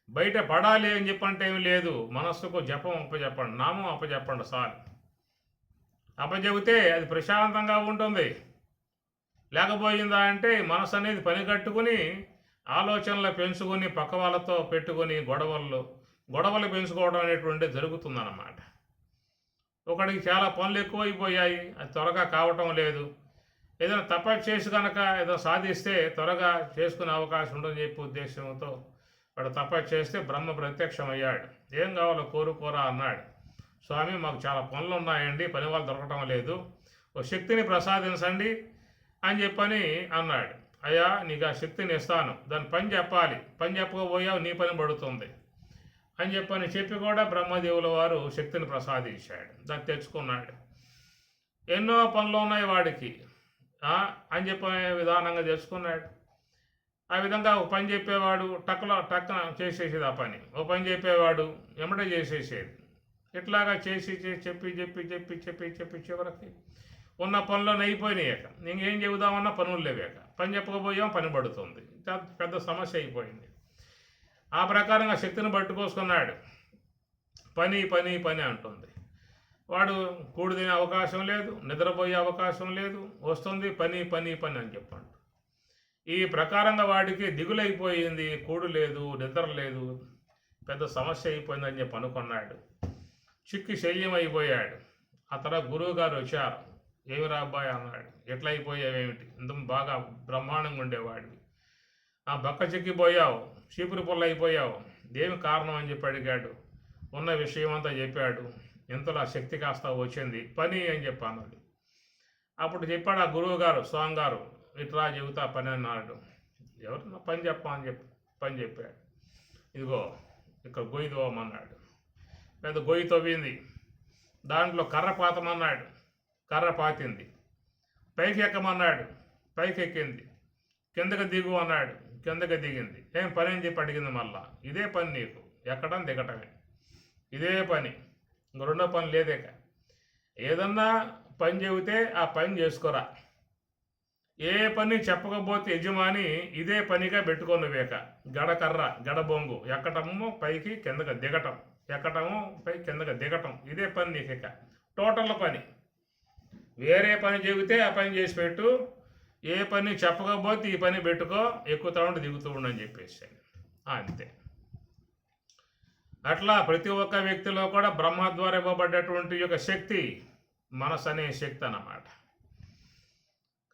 S1: బయట పడాలి అని చెప్పంటే ఏమి లేదు, మనస్సుకు జపం అప్పచెప్పండి, నామం అప్పచెప్పండి సార్. అప్పచెబితే అది ప్రశాంతంగా ఉంటుంది. లేకపోయిందా అంటే మనసు అనేది పని కట్టుకుని ఆలోచనలు పెంచుకొని పక్క వాళ్ళతో పెట్టుకొని గొడవలు పెంచుకోవడం అనేటువంటిది జరుగుతుందన్నమాట. ఒకడికి చాలా పనులు ఎక్కువైపోయాయి, అది త్వరగా కావటం లేదు. ఏదైనా తపస్సు చేసి కనుక ఏదో సాధిస్తే త్వరగా చేసుకునే అవకాశం ఉంటుందని చెప్పి ఉద్దేశంతో వాడు తపస్సు చేస్తే బ్రహ్మ ప్రత్యక్షమయ్యాడు. ఏం కావాలో కోరుకోరా అన్నాడు. స్వామి మాకు చాలా పనులు ఉన్నాయండి, పని వాళ్ళు దొరకటం లేదు, ఓ శక్తిని ప్రసాదించండి అని చెప్పని అన్నాడు. అయ్యా నీకు ఆ శక్తిని ఇస్తాను, దాని పని చెప్పాలి, పని చెప్పకపోయావు నీ పని పడుతుంది అని చెప్పి కూడా బ్రహ్మదేవుల వారు శక్తిని ప్రసాదించాడు. దాన్ని తెచ్చుకున్నాడు. ఎన్నో పనులు ఉన్నాయి వాడికి అని చెప్పనే విధానంగా తెచ్చుకున్నాడు. ఆ విధంగా ఒక పని చెప్పేవాడు టక్కన చేసేసేది, ఆ పని ఓ పని చెప్పేవాడు ఎమ్మటే చేసేసేది. ఇట్లాగా చెప్పి చివరికి ఉన్న పనులను అయిపోయినాయక ఇంకేం చెబుదామన్నా పనులు లేవాక, పని చెప్పకపోయాం పని పడుతుంది, పెద్ద సమస్య అయిపోయింది. ఆ ప్రకారంగా శక్తిని పట్టుకోసుకున్నాడు. పని పని పని అంటుంది. వాడు కూడు తినే అవకాశం లేదు, నిద్రపోయే అవకాశం లేదు, వస్తుంది పని పని పని అని చెప్పండి. ఈ ప్రకారంగా వాడికి దిగులైపోయింది, కూడు లేదు, నిద్ర లేదు, పెద్ద సమస్య అయిపోయిందని చెప్పి అనుకున్నాడు. చిక్కి శల్యం అయిపోయాడు. ఆ తర్వాత గురువు గారు వచ్చారు. ఏమి రా అబ్బాయి అన్నాడు. ఎట్లా అయిపోయావేమిటి, ఇంత బాగా బ్రహ్మాండంగా ఉండేవాడివి, ఆ బక్క చిక్కిపోయావు, చీపురు పుల్ల అయిపోయావు, దేని కారణం అని చెప్పి అడిగాడు. ఉన్న విషయం అంతా చెప్పాడు. ఇంతలో ఆ శక్తి కాస్త వచ్చింది, పని అని చెప్పి అన్నది. అప్పుడు చెప్పాడు ఆ గురువు గారు, స్వామి గారు ఇట్లా చెబుతా పని అన్నాడు. ఎవరన్నా పని చెప్పమని పని చెప్పాడు. ఇదిగో ఇక్కడ గొయ్యి తవ్వమన్నాడు. పెద్ద గొయ్యి తవ్వింది, దాంట్లో కర్ర పాతమన్నాడు, కర్ర పాతింది. పైకి ఎక్కమన్నాడు, పైకి ఎక్కింది. కిందకి దిగు అన్నాడు, కిందకి దిగింది. ఏం పని అని చెప్పి అడిగింది. మళ్ళా ఇదే పని నీకు, ఎక్కడం దిగటమే, ఇదే పని, ఇంక రెండో పని లేదేక. ఏదన్నా పని చెబితే ఆ పని చేసుకోరా, ఏ పని చెప్పకపోతే యజమాని ఇదే పనిగా పెట్టుకోనువేక. గడకర్ర గడబొంగు ఎక్కటము పైకి కిందకి దిగటం, ఎక్కటము పైకి కిందకి దిగటం, ఇదే పని నీకు. టోటల్ పని. వేరే పని చెబితే ఆ పని చేసి పెట్టు, ఏ పని చెప్పకపోతే ఈ పని పెట్టుకో, ఎక్కుతూ ఉండి దిగుతూ ఉండని చెప్పేసి అంతే. అట్లా ప్రతి ఒక్క వ్యక్తిలో కూడా బ్రహ్మ ద్వారా ఇవ్వబడ్డటువంటి యొక్క శక్తి మనసు అనే శక్తి అన్నమాట.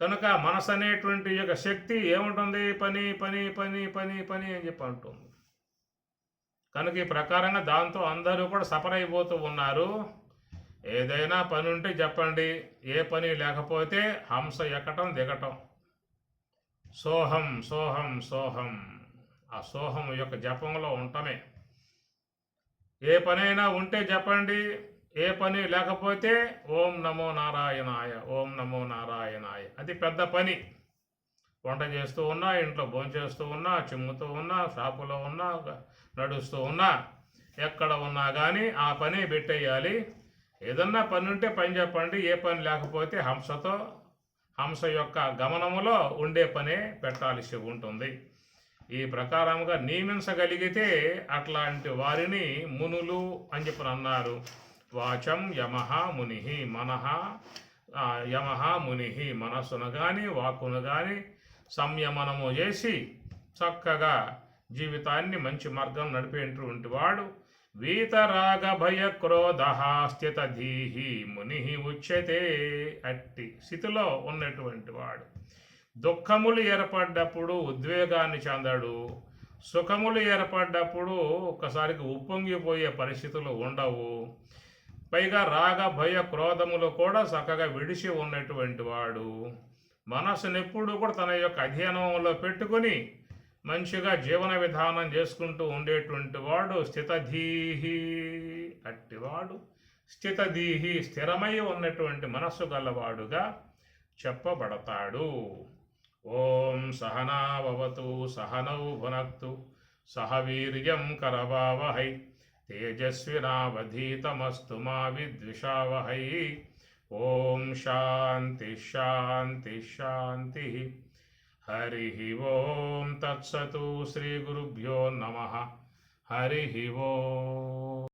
S1: కనుక మనసు అనేటువంటి యొక్క శక్తి ఏముంటుంది, పని పని పని పని పని అని చెప్పి అంటుంది. కనుక ఈ ప్రకారంగా దాంతో అందరూ కూడా సఫర్ అయిపోతూ ఉన్నారు. ఏదైనా పని ఉంటే చెప్పండి, ఏ పని లేకపోతే హంస ఎక్కటం దిగటం, సోహం సోహం సోహం, ఆ సోహం యొక్క జపంలో ఉండటమే. ఏ పనైనా ఉంటే చెప్పండి, ఏ పని లేకపోతే ఓం నమో నారాయణాయ, ఓం నమో నారాయణాయ. అది పెద్ద పని. వంట చేస్తూ ఉన్నా, ఇంట్లో భోంచేస్తూ ఉన్నా, చిమ్ముతూ ఉన్నా, షాపులో ఉన్నా, నడుస్తూ ఉన్నా, ఎక్కడ ఉన్నా కానీ ఆ పని పెట్టేయాలి. ఏదన్నా పని ఉంటే పని చెప్పండి, ఏ పని లేకపోతే హంస యొక్క గమనములో ఉండే పనే పెట్టాల్సి ఉంటుంది. ఈ ప్రకారంగా నియమించగలిగితే అట్లాంటి వారిని మునులు అని చెప్పి అన్నారు. వాచం యమః ముని, మనః యమః ముని, మనస్సును కానీ వాక్కును కానీ సంయమనము చేసి చక్కగా జీవితాన్ని మంచి మార్గం నడిపేటువంటి వాడు వీతరాగ భయ క్రోధ స్థితధీహి ముని ఉచ్యతే. అట్టి స్థితిలో ఉన్నటువంటి వాడు దుఃఖములు ఏర్పడ్డప్పుడు ఉద్వేగాన్ని చెందడు, సుఖములు ఏర్పడ్డప్పుడు ఒక్కసారికి ఉప్పొంగిపోయే పరిస్థితులు ఉండవు. పైగా రాగ భయ క్రోధములు కూడా చక్కగా విడిచి ఉన్నటువంటి వాడు మనసునెప్పుడు కూడా తన యొక్క అధ్యయనంలో పెట్టుకుని మంచిగా జీవన విధానం చేసుకుంటూ ఉండేటువంటి వాడు స్థితధీహి. అట్టివాడు స్థితధీహి, స్థిరమై ఉన్నటువంటి మనస్సు గలవాడుగా చెప్పబడతాడు. ఓం సహనావతు సహనౌ భునక్తు సహ వీర్యం కరవావహై తేజస్వినావధీతమస్తు మా విద్విషావహై. ఓం శాంతి శాంతి శాంతి. హరి ఓం తత్సతు. శ్రీ గురుభ్యో నమః. హరి ఓం.